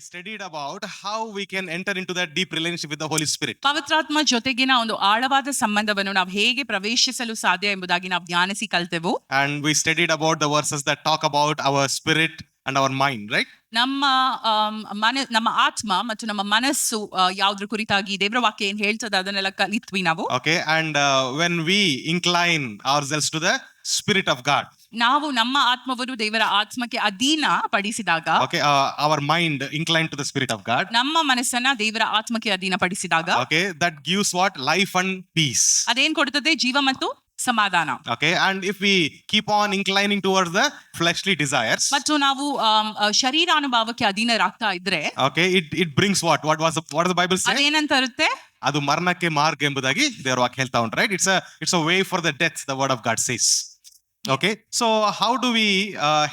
studied about how we can enter into that deep relationship with the Holy Spirit. ಪವಿತ್ರಾತ್ಮ ಜೊತೆಗಿನ ಒಂದು ಆಳವಾದ ಸಂಬಂಧವನ್ನು ನಾವು ಹೇಗೆ ಪ್ರವೇಶಿಸಲು ಸಾಧ್ಯ ಎಂಬುದಾಗಿ ನಾವು ಧ್ಯಾನಿಸಿ ಕಲ್ತೆವು. And we studied about the verses that talk about our spirit and our mind, right? ನಮ್ಮ ಆತ್ಮ ಮತ್ತು ನಮ್ಮ ಮನಸ್ಸು ಯಾವುದ್ರ ಕುರಿತಾಗಿ ದೇವರ ವಾಕ್ಯ ಏನ್ ಹೇಳ್ತದೆ ಅದನ್ನೆಲ್ಲ ಕಲಿತ್ವಿ ನಾವು. Okay, and when we incline ourselves to the Spirit of God, ನಾವು ನಮ್ಮ ಆತ್ಮವನ್ನು ದೇವರ ಆತ್ಮಕ್ಕೆ ಅಧೀನ ಪಡಿಸಿದಾಗ, okay, our mind inclined to the Spirit of God, ನಮ್ಮ ಮನಸ್ಸನ್ನ ದೇವರ ಆತ್ಮಕ್ಕೆ ಅಧೀನ ಪಡಿಸಿದಾಗ, okay, that gives what? Life and peace. ಅದೇನ್ ಕೊಡುತ್ತದೆ? ಜೀವ ಮತ್ತು ಸಮಾಧಾನ. Okay, and if we keep on inclining towards the fleshly desires, ಮತ್ತು ನಾವು ಶರೀರಾನುಭವಕ್ಕೆ ಅಧೀನರಾಗ್ತಾ ಇದ್ರೆ, okay, it brings what does the Bible say? ಅದೇನಂತ ಇರುತ್ತೆ? ಅದು ಮರಣಕ್ಕೆ ಮಾರ್ಗ ಎಂಬುದಾಗಿ ದೇವರ ವಾಕ್ಯ ಹೇಳ್ತಾ ಉಂಟು, right? It's a way for the death, the word of God says. Okay, so how do we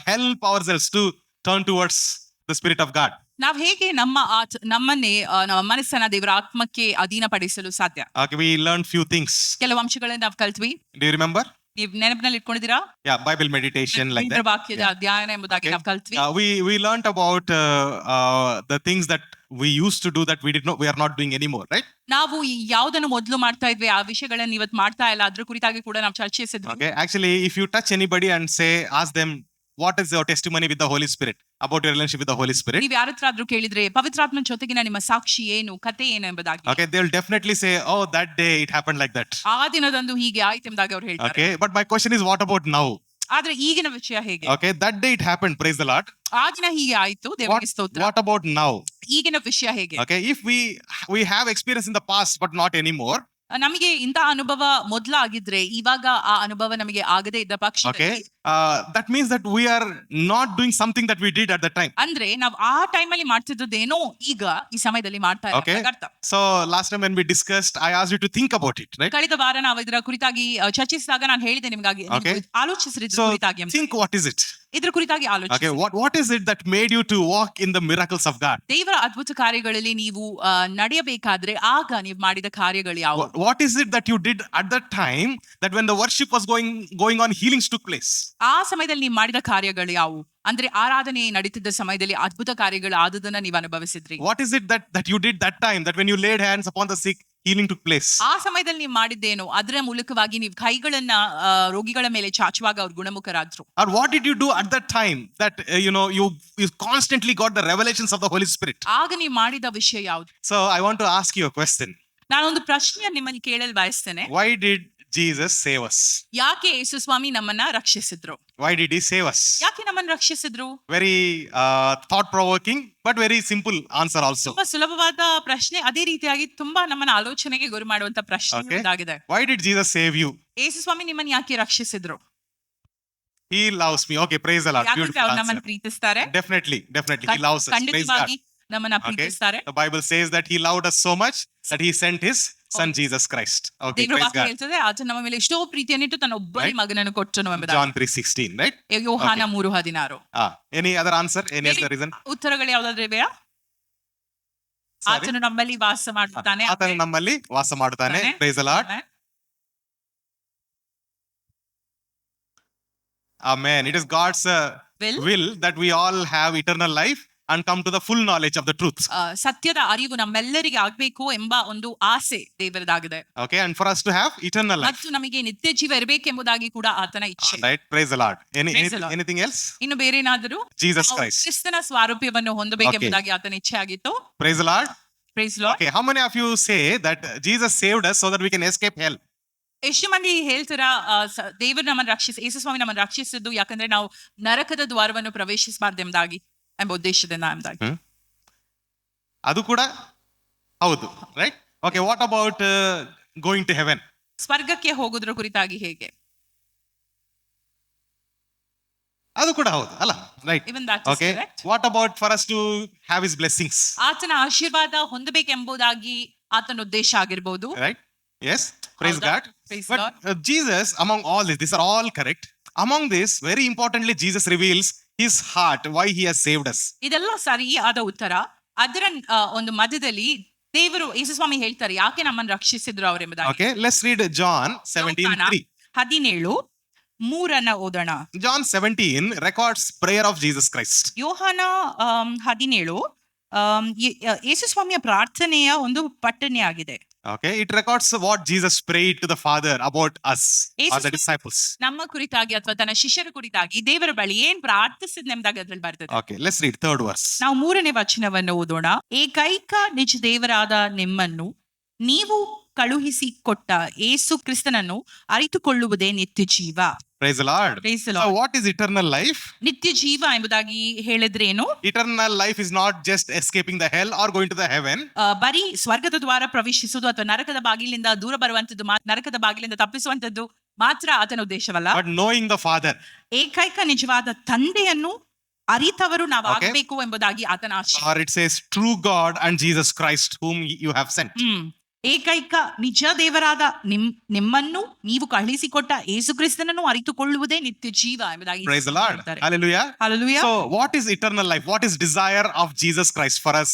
help ourselves to turn towards the Spirit of God? ನಾವ್ ಹೇಗೆ ನಮ್ಮನ್ನೇ ನಮ್ಮ ಮನಸ್ಸನ್ನ ದೇವರ ಆತ್ಮಕ್ಕೆ ಅಧೀನಪಡಿಸಲು ಸಾಧ್ಯ? Okay, we learned few things. ಕೆಲವು ಅಂಶಗಳನ್ನ ನಾವು ಕಲ್ತ್ವಿ. Do you remember? ನೀವು ನೆನಪಿನಲ್ಲಿ ಇಟ್ಕೊಂಡಿದ್ದೀರಾ? Yeah, Bible meditation like that. ವಾಕ್ಯದ ಅಧ್ಯಯನ ಎಂಬುದಾಗಿ ನಾವು ಕಲ್ತ್ವಿ. We learned about the things that we used to do that we are not doing anymore, right? ನಾವು ಯಾವುದನ್ನು ಮೊದಲು ಮಾಡ್ತಾ ಇದ್ವಿ ಆ ವಿಷಯಗಳನ್ನು ಇವತ್ತು ಮಾಡ್ತಾ ಇಲ್ಲ, ಅದ್ರ ಕುರಿತಾಗಿ ಕೂಡ ನಾವು ಚರ್ಚಿಸಿದ್ವಿ. Okay, actually if you touch anybody and ask them what is your testimony with the Holy Spirit, about your relationship with the Holy Spirit, ನೀವು ಯಾರತ್ರಾದ್ರೂ ಕೇಳಿದ್ರೆ ಪವಿತ್ರಾತ್ಮ ಜೊತೆಗಿನ ನಿಮ್ಮ ಸಾಕ್ಷಿ ಏನು, ಕತೆ ಏನು ಎಂಬುದಾಗಿ, okay, they will definitely say, oh, that day it happened like that. ಆ ದಿನದಂದು ಹೀಗೆ ಆಯ್ತು ಎಂಬುದಾಗಿ ಅವರು ಹೇಳ್ತಾರೆ. Okay, but my question is, what about now? ಆದ್ರೆ ಈಗಿನ ವಿಷಯ ಹೇಗೆ? Okay, that day it happened, praise the Lord. ಆ ದಿನ ಹೀಗೆ ಆಯ್ತು, ದೇವರಿಗೆ ಸ್ತೋತ್ರ. What about now? ಈಗಿನ ವಿಷಯ ಹೇಗೆ? Okay, if we have experience in the past but not anymore, ನಮಗೆ ಇಂಥ ಅನುಭವ ಮೊದಲಾಗಿದ್ರೆ ಇವಾಗ ಆ ಅನುಭವ ನಮಗೆ ಆಗದೇ ಇದ್ದ ಪಕ್ಷದಲ್ಲಿ, that means that we are not doing something that we did at the time. ಅಂದ್ರೆ ನಾವು ಆ ಟೈಮ್ ಅಲ್ಲಿ ಮಾಡ್ತಿದ್ದೇನೋ ಈಗ ಈ ಸಮಯದಲ್ಲಿ ಮಾಡ್ತಾ Okay, ಅರ್ಥ. so last time when we discussed, I asked you to think about it, right? ಕಳೆದ ವಾರ ನಾವು ಇದರ ಕುರಿತಾಗಿ ಚರ್ಚಿಸಿದಾಗ ನಾನು ಹೇಳಿದೆ ನಿಮಗಾಗಿ, ಆಲೋಚಿಸಿರಿ ಇದ್ರ So ಕುರಿತಾಗಿ ಅಂತ. think, what is it? ಇದ್ರ ಕುರಿತಾಗಿ ಆಲೋಚಿಸಿ. Okay, what is it that made you to walk in the miracles of God? ದೇವರ ಅದ್ಭುತ ಕಾರ್ಯಗಳಲ್ಲಿ ನೀವು ನಡೆಯಬೇಕಾದ್ರೆ ಆಗ ನೀವು ಮಾಡಿದ ಕಾರ್ಯಗಳು ಯಾವುವು? What is it that you did at that time, that when the worship was going on, healings took place? ಆ ಸಮಯದಲ್ಲಿ ನೀವು ಮಾಡಿದ ಕಾರ್ಯಗಳು ಯಾವುವು? ಅಂದ್ರೆ ಆರಾಧನೆ ನಡೀತಿದ್ದ ಸಮಯದಲ್ಲಿ ಅದ್ಭುತ ಕಾರ್ಯಗಳು ಆದದನ್ನ ನೀವು ಅನುಭವಿಸಿದ್ರಿ. What is it that you did that time, that when you laid hands upon the sick, healing took place? ಆ ಸಮಯದಲ್ಲಿ ನೀವು ಮಾಡಿದ್ದೇನು? ಅದರ ಮೂಲಕವಾಗಿ ನೀವು ಕೈಗಳನ್ನ ರೋಗಿಗಳ ಮೇಲೆ ಚಾಚುವಾಗ ಅವ್ರು ಗುಣಮುಖರಾದ್ರು. Or what did you do at that time that you constantly got the revelations of the Holy Spirit? ಆಗ ನೀವು ಮಾಡಿದ ವಿಷಯ ಯಾವುದು? So I want to ask you a question. ನಾನೊಂದು ಪ್ರಶ್ನೆಯನ್ನು ನಿಮ್ಮಲ್ಲಿ ಕೇಳಲು ಬಯಸ್ತೇನೆ. Why did Jesus save us? ಯಾಕೆ ಯೇಸು ಸ್ವಾಮಿ ನಮ್ಮನ್ನ ರಕ್ಷಿಸಿದ್ರು? Why did he save us? ಯಾಕೆ ನಮ್ಮನ್ನ ರಕ್ಷಿಸಿದ್ರು? Very thought provoking but very simple answer also. ತುಂಬಾ ಸುಲಭವಾದ ಪ್ರಶ್ನೆ, ಅದೇ ರೀತಿಯಾಗಿ ತುಂಬಾ ನಮ್ಮನ್ನ ಆಲೋಚನೆಗೆ ಗುರಿ ಮಾಡುವಂತ ಪ್ರಶ್ನೆ ಇದಾಗಿದೆ. Why did Jesus save you? ಯೇಸು ಸ್ವಾಮಿ ನಿಮ್ಮನ್ನ ಯಾಕೆ ರಕ್ಷಿಸಿದ್ರು? He loves me. Okay, praise the Lord. Beautiful ಯಾಕೆ ನಮ್ಮನ್ನ answer. ಪ್ರೀತಿಸ್ತಾರೆ? Definitely he loves us. Praise God. ಖಂಡಿತವಾಗಿ ನಮ್ಮನ್ನ ಪ್ರೀತಿಸ್ತಾರೆ. The Bible says that he loved us so much that he sent his son Jesus Christ. Okay, ದೇವರ praise ವಾಕ್ಯ God. ಹೇಳ್ತದೆ ಆತ ನಮ್ಮ ಮೇಲೆ ಎಷ್ಟೋ ಪ್ರೀತಿಯನ್ನಿಟ್ಟು ತನ್ನ ಒಬ್ಬನೇ ಮಗನನ್ನು ಕೊಟ್ಟನು ಎಂಬುದಾಗಿ. John 3:16, right? ಯೋಹಾನ 3:16. Any other answer? Any other reason? ಉತ್ತರಗಳು ಯಾವುದಾದ್ರೂ ಇವೆಯಾ? ಆತನು ನಮ್ಮಲ್ಲಿ ವಾಸ ಮಾಡುತ್ತಾನೆ. ಆತನು ನಮ್ಮಲ್ಲಿ ವಾಸ ಮಾಡುತ್ತಾನೆ. Praise the Lord. Amen. It is God's will that we all have eternal life and come to the full knowledge of the truth. ಸತ್ಯದ ಅರಿವು ನಮ್ಮೆಲ್ಲರಿಗೆ ಆಗಬೇಕು ಎಂಬ ಒಂದು ಆಸೆ ದೇವರದಾಗಿದೆ. Okay, and for us to have eternal life. ಮತ್ತು ನಮಗೆ ನಿತ್ಯ ಜೀವ ಇರಬೇಕೆಂಬುದಾಗಿ ಕೂಡ ಆತನ ಇಚ್ಛೆ. Right, praise the Lord. Anything else? ಇನ್ನು ಬೇರೆ ಏನಾದರೂ? Jesus Christ. ಕ್ರಿಸ್ತನ ಸ್ವಾರೂಪ್ಯವನ್ನು ಹೊಂದಬೇಕೆಂಬುದಾಗಿ ಆತನ ಇಚ್ಛೆ ಆಗಿತ್ತು. Praise the Lord. Praise the Lord. Okay, how many of you say that Jesus saved us so that we can escape hell? ಎಷ್ಟು ಮಂದಿ ಹೇಳ್ತೀರಾ ದೇವರು ನಮ್ಮನ್ನು ಯೇಸು ಸ್ವಾಮಿ ನಮ್ಮನ್ನು ರಕ್ಷಿಸಿದ್ದು ಯಾಕಂದ್ರೆ ನಾವು ನರಕದ ದ್ವಾರವನ್ನು ಪ್ರವೇಶಿಸಬಾರ್ದೆಂಬುದಾಗಿ ಎಂಬ ಉದ್ದೇಶದಿಂದ ಎಂಬುದಾಗಿ? ಅದು ಕೂಡ ಹೌದು, right? Okay, what about going to heaven? ಸ್ವರ್ಗಕ್ಕೆ ಹೋಗೋದ್ರ ಕುರಿತಾಗಿ ಹೇಗೆ? ಅದು ಕೂಡ ಹೌದು ಅಲ್ಲ, right? Okay, what about for us to have his blessings? ಆತನ ಆಶೀರ್ವಾದ ಹೊಂದಬೇಕೆಂಬುದಾಗಿ ಆತನ ಉದ್ದೇಶ ಆಗಿರಬಹುದು, right? Yes, praise God. But Jesus, among all this, these are all correct. Among this, very importantly, Jesus reveals his heart, why he has saved us. ಇದೆಲ್ಲ ಸರಿಯಾದ ಉತ್ತರ. ಅದರ ಒಂದು ಮಧ್ಯದಲ್ಲಿ ದೇವರು ಯೇಸು ಸ್ವಾಮಿ ಹೇಳ್ತಾರೆ ಯಾಕೆ ನಮ್ಮನ್ನು ರಕ್ಷಿಸಿದ್ರು ಅವರೆಂಬುದಾಗಿ. Okay, let's read John 17:3. 17:3 ಓದೋಣ. John 17 records prayer of Jesus Christ. ಯೋಹಾನ 17 ಯೇಸು ಸ್ವಾಮಿಯ ಪ್ರಾರ್ಥನೆಯ ಒಂದು ಪಠಣೆ ಆಗಿದೆ. Okay, it records what Jesus prayed to the Father about us or the Jesus- disciples. ನಮ್ಮ ಕುರಿತಾಗಿ ಅಥವಾ ತನ್ನ ಶಿಷ್ಯರ ಕುರಿತಾಗಿ ದೇವರ ಬಳಿ ಏನ್ ಪ್ರಾರ್ಥಿಸಿದ್ನೆಂಬುದಾಗಿ ಅದ್ರಲ್ಲಿ ಬರ್ತದೆ. Okay, let's read third verse. ನಾವು 3ನೇ ವಚನವನ್ನು ಓದೋಣ. ಏಕೈಕ ನಿಜ ದೇವರಾದ ನಿಮ್ಮನ್ನು ನೀವು ಕಳುಹಿಸಿ ಕೊಟ್ಟ ಯೇಸು ಕ್ರಿಸ್ತನನ್ನು ಅರಿತುಕೊಳ್ಳುವುದೇ ನಿತ್ಯ ಜೀವ. Praise the Lord. Praise the So Lord. what is eternal life? ನಿತ್ಯ ಜೀವ ಎಂಬುದಾಗಿ ಹೇಳಿದ್ರೇನು? Eternal life is not just escaping the hell or going to the heaven. ಬರೀ ಸ್ವರ್ಗದ ದ್ವಾರ ಪ್ರವೇಶಿಸುವುದು ಅಥವಾ ನರಕದ ಬಾಗಿಲಿಂದ ದೂರ ಬರುವಂತದ್ದು, ನರಕದ ಬಾಗಿಲಿಂದ ತಪ್ಪಿಸುವಂತದ್ದು ಮಾತ್ರ ಆತನ ಉದ್ದೇಶವಲ್ಲ. But knowing the Father. ಏಕೈಕ ನಿಜವಾದ ತಂದೆಯನ್ನು ಅರಿತವರು ನಾವು Okay. ಆಗಬೇಕು ಎಂಬುದಾಗಿ ಆತನ ಆಶೆ. Or it says true God and Jesus Christ whom you have sent. ಏಕೈಕ ನಿಜ ದೇವರಾದ ನಿಮ್ಮನ್ನು ನೀವು ಕಳುಹಿಸಿಕೊಟ್ಟ ಯೇಸು ಕ್ರಿಸ್ತನನ್ನು ಅರಿತುಕೊಳ್ಳುವುದೇ ನಿತ್ಯ ಜೀವ ಎಂಬುದಾಗಿ Praise the Lord. ಹೇಳ್ತಾರೆ. Hallelujah. Hallelujah. So what is eternal life? What is desire of Jesus Christ for us?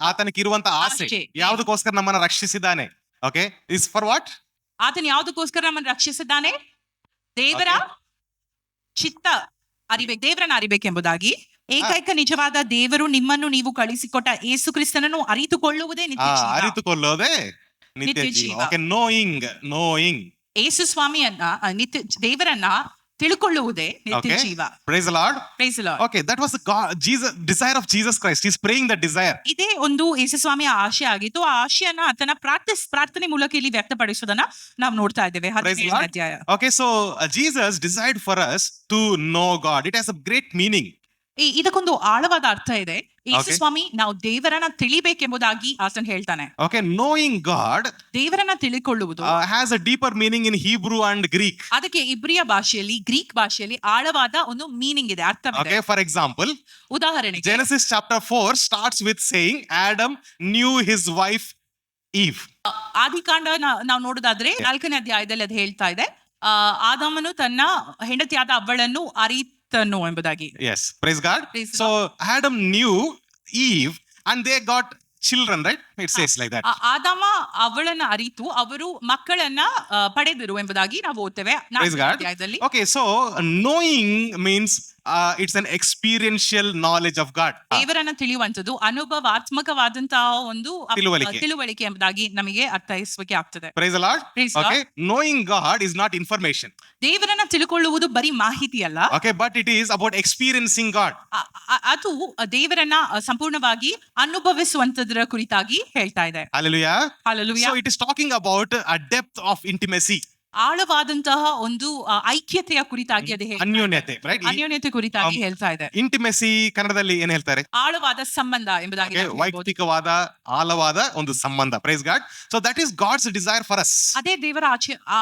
ಆತನಿಗೆ ಇರುವಂತ ಆಸೆ ಆಸೆ. ಯಾವುದಕ್ಕೋಸ್ಕರ ನಮ್ಮನ್ನ ರಕ್ಷಿಸಿದ್ದಾನೆ? Okay, is for what? ಆತನು ಯಾವುದಕ್ಕೋಸ್ಕರ ನಮ್ಮನ್ನು ರಕ್ಷಿಸಿದ್ದಾನೆ? ದೇವರ ಚಿತ್ತ ದೇವರನ್ನ ಅರಿಬೇಕೆಂಬುದಾಗಿ. ಏಕೈಕ ನಿಜವಾದ ದೇವರು ನಿಮ್ಮನ್ನು ನೀವು ಕಳಿಸಿಕೊಟ್ಟ ಯೇಸು ಕ್ರಿಸ್ತನನ್ನು ಅರಿತುಕೊಳ್ಳುವುದೇ ನಿತ್ಯ ಜೀವ. ಅರಿತುಕೊಳ್ಳೋದೇ ನಿತ್ಯ ನಿತ್ಯ ಜೀವ. ಜೀವ. Okay, knowing. ಯೇಸು ಸ್ವಾಮಿಯನ್ನ ನಿತ್ಯ ದೇವರನ್ನ ತಿಳ್ಕೊಳ್ಳುವುದೇ ನಿತ್ಯ Okay. ಜೀವ. Praise the Lord. Praise the Lord. Okay, that was the Jesus desire of Jesus Christ. He's praying that desire. ಇದೇ ಒಂದು ಯೇಸು ಸ್ವಾಮಿಯ ಆಶೆ ಆಗಿತ್ತು. ಆ ಆಶೆಯನ್ನ ಆತನ ಪ್ರಾರ್ಥನೆ ಮೂಲಕ ಇಲ್ಲಿ ವ್ಯಕ್ತಪಡಿಸುವುದನ್ನ ನಾವು ನೋಡ್ತಾ ಇದ್ದೇವೆ. Praise the 17ನೇ Lord. ಅಧ್ಯಾಯ. Okay, so Jesus desired for us to know God. It has a great meaning. ಇದಕ್ಕೊಂದು ಆಳವಾದ ಅರ್ಥ ಇದೆ. ಯೇಸು Okay. ಸ್ವಾಮಿ ನಾವು ದೇವರನ್ನ ತಿಳಿಬೇಕೆಂಬುದಾಗಿ ಆತನು ಹೇಳ್ತಾನೆ. Okay, knowing God ದೇವರನ್ನ ತಿಳಿಕೊಳ್ಳುವುದು has a deeper meaning in Hebrew and Greek. ಅದಕ್ಕೆ ಇಬ್ರಿಯ ಭಾಷೆಯಲ್ಲಿ, ಗ್ರೀಕ್ ಭಾಷೆಯಲ್ಲಿ ಆಳವಾದ ಒಂದು ಮೀನಿಂಗ್ ಇದೆ, ಅರ್ಥವಿದೆ. Okay, for example, ಉದಾಹರಣೆಗೆ Genesis chapter 4 starts with saying Adam knew his wife Eve. ಆದಿಕಾಂಡ ನಾವು ನೋಡೋದಾದ್ರೆ 4ನೇ ಅಧ್ಯಾಯದಲ್ಲಿ ಅದು ಹೇಳ್ತಾ ಇದೆ, ಆದಾಮನು ತನ್ನ ಹೆಂಡತಿಯಾದ ಅವಳನ್ನು ಅರಿತನು ಎಂಬುದಾಗಿ. Yes, praise God. Praise the So Adam knew Eve and they got children, right? It says like that. ಆದಾಮ ಅವಳನ್ನ ಅರಿತು ಅವರು ಮಕ್ಕಳನ್ನ ಪಡೆದರು ಎಂಬುದಾಗಿ ನಾವು ಓದ್ತೇವೆ Praise 4ನೇ God. ಅಧ್ಯಾಯದಲ್ಲಿ. Okay, so knowing means it's an experiential knowledge of God. ದೇವರನ್ನ ತಿಳಿಯುವಂತದ್ದು ಅನುಭವಾತ್ಮಕವಾದಂತಹ ಒಂದು ತಿಳುವಳಿಕೆ ಎಂಬುದಾಗಿ ನಮಗೆ ಅರ್ಥೈಸುವಿಕೆ ಆಗ್ತದೆ. Praise the Lord. Praise God. Okay, knowing God is not information. ದೇವರನ್ನ ತಿಳ್ಕೊಳ್ಳುವುದು ಬರೀ ಮಾಹಿತಿ ಅಲ್ಲ, Okay, but it is about experiencing God. ಅದು ದೇವರನ್ನ ಸಂಪೂರ್ಣವಾಗಿ ಅನುಭವಿಸುವಂತದರ ಕುರಿತಾಗಿ ಹೇಳ್ತಾ ಇದೆ. Hallelujah. Hallelujah. So it is talking about a depth of intimacy. ಆಳವಾದಂತಹ ಒಂದು ಐಕ್ಯತೆಯ ಕುರಿತಾಗಿ ಅದು ಅನ್ಯೋನ್ಯತೆ, right? ಅನ್ಯೋನ್ಯತೆ ಕುರಿತಾಗಿ ಹೇಳ್ತಾ ಇದೆ. ಇಂಟಿಮೆಸಿ ಕನ್ನಡದಲ್ಲಿ ಏನ್ ಹೇಳ್ತಾರೆ? ಆಳವಾದ ಸಂಬಂಧ ಎಂಬುದಾಗಿ ನಾವು ಹೇಳ್ಬೋದು. ವೈಯಕ್ತಿಕವಾದ ಆಳವಾದ ಒಂದು ಸಂಬಂಧ. Praise God. So that is God's desire for us. ಅದೇ ದೇವರ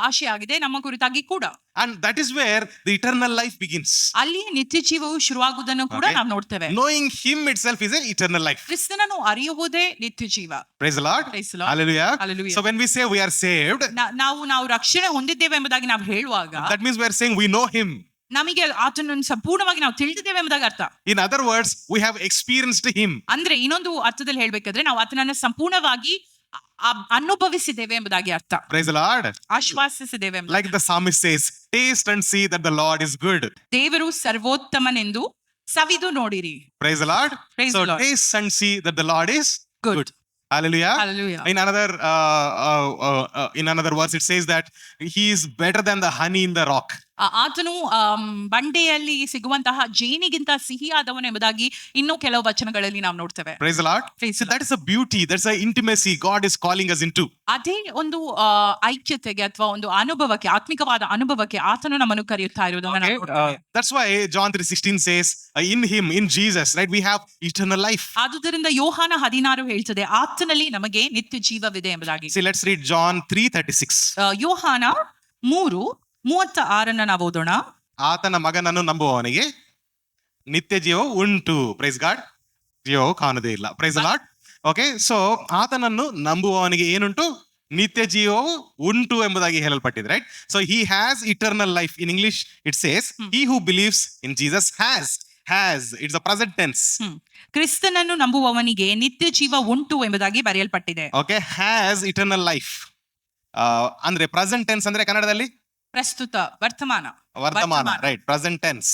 ಆಶೆ ಆಗಿದೆ ನಮ್ಮ ಕುರಿತಾಗಿ ಕೂಡ. And that is where the eternal life begins. ಅಲ್ಲಿ ನಿತ್ಯ ಜೀವವು ಶುರುವಾಗುವುದನ್ನು ಕೂಡ ನಾವು ನೋಡ್ತೇವೆ. Knowing him itself is an eternal life. ಕ್ರಿಸ್ತನನ್ನು ಅರಿಯುವುದೇ ನಿತ್ಯ ಜೀವ. Praise the Lord. Praise the Lord. Hallelujah. Hallelujah. So when we say we are saved, ನಾವು ರಕ್ಷಣೆ ಹೊಂದಿದ್ದೇವೆ ಎಂಬುದಾಗಿ ನಾವು ಹೇಳುವಾಗ that means we are saying we know him. ನಮಗೆ ಆತನನ್ನು ಸಂಪೂರ್ಣವಾಗಿ ನಾವು ತಿಳಿದಿದ್ದೇವೆ ಎಂಬುದಾಗಿ ಅರ್ಥ. In other words, we have experienced him. ಅಂದ್ರೆ ಇನ್ನೊಂದು ಅರ್ಥದಲ್ಲಿ ಹೇಳ್ಬೇಕಾದ್ರೆ ನಾವು ಆತನನ್ನು ಸಂಪೂರ್ಣವಾಗಿ ಅನುಭವಿಸಿದ್ದೇವೆ ಎಂಬುದಾಗಿ ಅರ್ಥ. Praise the Lord. ಆಶ್ವಾಸಿಸಿದ್ದೇವೆ. Like the psalmist says, taste and see that the Lord is good. ದೇವರು ಸರ್ವೋತ್ತಮನೆಂದು ಸವಿದು ನೋಡಿರಿ. Praise the Lord. Praise So the Lord. taste and see that the Lord is Good. Hallelujah. Hallelujah. In another verse, it says that he is better than the honey in the rock. ಆತನು ಬಂಡೆಯಲ್ಲಿ ಸಿಗುವಂತಹ ಜೇನಿಗಿಂತ ಸಿಹಿಯಾದವನು ಎಂಬುದಾಗಿ ಇನ್ನೂ ಕೆಲವು ವಚನಗಳಲ್ಲಿ ನಾವು ನೋಡ್ತೇವೆ. Praise the Lord. Praise So the that is a beauty. That's a intimacy God is calling us into. ಅದೇ ಒಂದು ಐಕ್ಯತೆಗೆ ಅಥವಾ ಒಂದು ಅನುಭವಕ್ಕೆ, ಆತ್ಮಿಕವಾದ ಅನುಭವಕ್ಕೆ ಆತನು ನಮ್ಮನ್ನು ಕರೆಯುತ್ತಾ ಇರುವುದನ್ನು ನಾವು ನೋಡ್ತೇವೆ. That's why John 3:16 says, in him, in Jesus, right, we have eternal life. ಆದುದರಿಂದ ಯೋಹಾನ 16 ಹೇಳ್ತದೆ ಆತನಲ್ಲಿ ನಮಗೆ ನಿತ್ಯ ಜೀವವಿದೆ ಎಂಬುದಾಗಿ. See, let's read John 3:36. ಯೋಹಾನ 3:36 ನಾವು ಓದೋಣ. ಆತನ ಮಗನನ್ನು ನಂಬುವವನಿಗೆ ನಿತ್ಯ ಜೀವ ಉಂಟು. Praise God. ಜೀವವು ಕಾಣುವುದೇ ಇಲ್ಲ. Price lord. ಓಕೆ, ಸೊ ಆತನನ್ನು ನಂಬುವವನಿಗೆ ಏನುಂಟು? ನಿತ್ಯ ಜೀವವು ಉಂಟು ಎಂಬುದಾಗಿ ಹೇಳಲ್ಪಟ್ಟಿದೆ, right? So he has eternal life. In English it says he who believes in Jesus has. It's a present tense. ಕ್ರಿಸ್ತನನ್ನು ನಂಬುವವನಿಗೆ ನಿತ್ಯ ಜೀವ ಉಂಟು ಎಂಬುದಾಗಿ ಬರೆಯಲ್ಪಟ್ಟಿದೆ. ಓಕೆ, ಹ್ಯಾಸ್ ಇಟರ್ನಲ್ ಲೈಫ್ ಅಂದ್ರೆ ಪ್ರೆಸೆಂಟ್ ಟೆನ್ಸ್ ಅಂದ್ರೆ ಕನ್ನಡದಲ್ಲಿ ಪ್ರಸ್ತುತ, ವರ್ತಮಾನ, ರೈಟ್? ಪ್ರೆಸೆಂಟ್ ಟೆನ್ಸ್,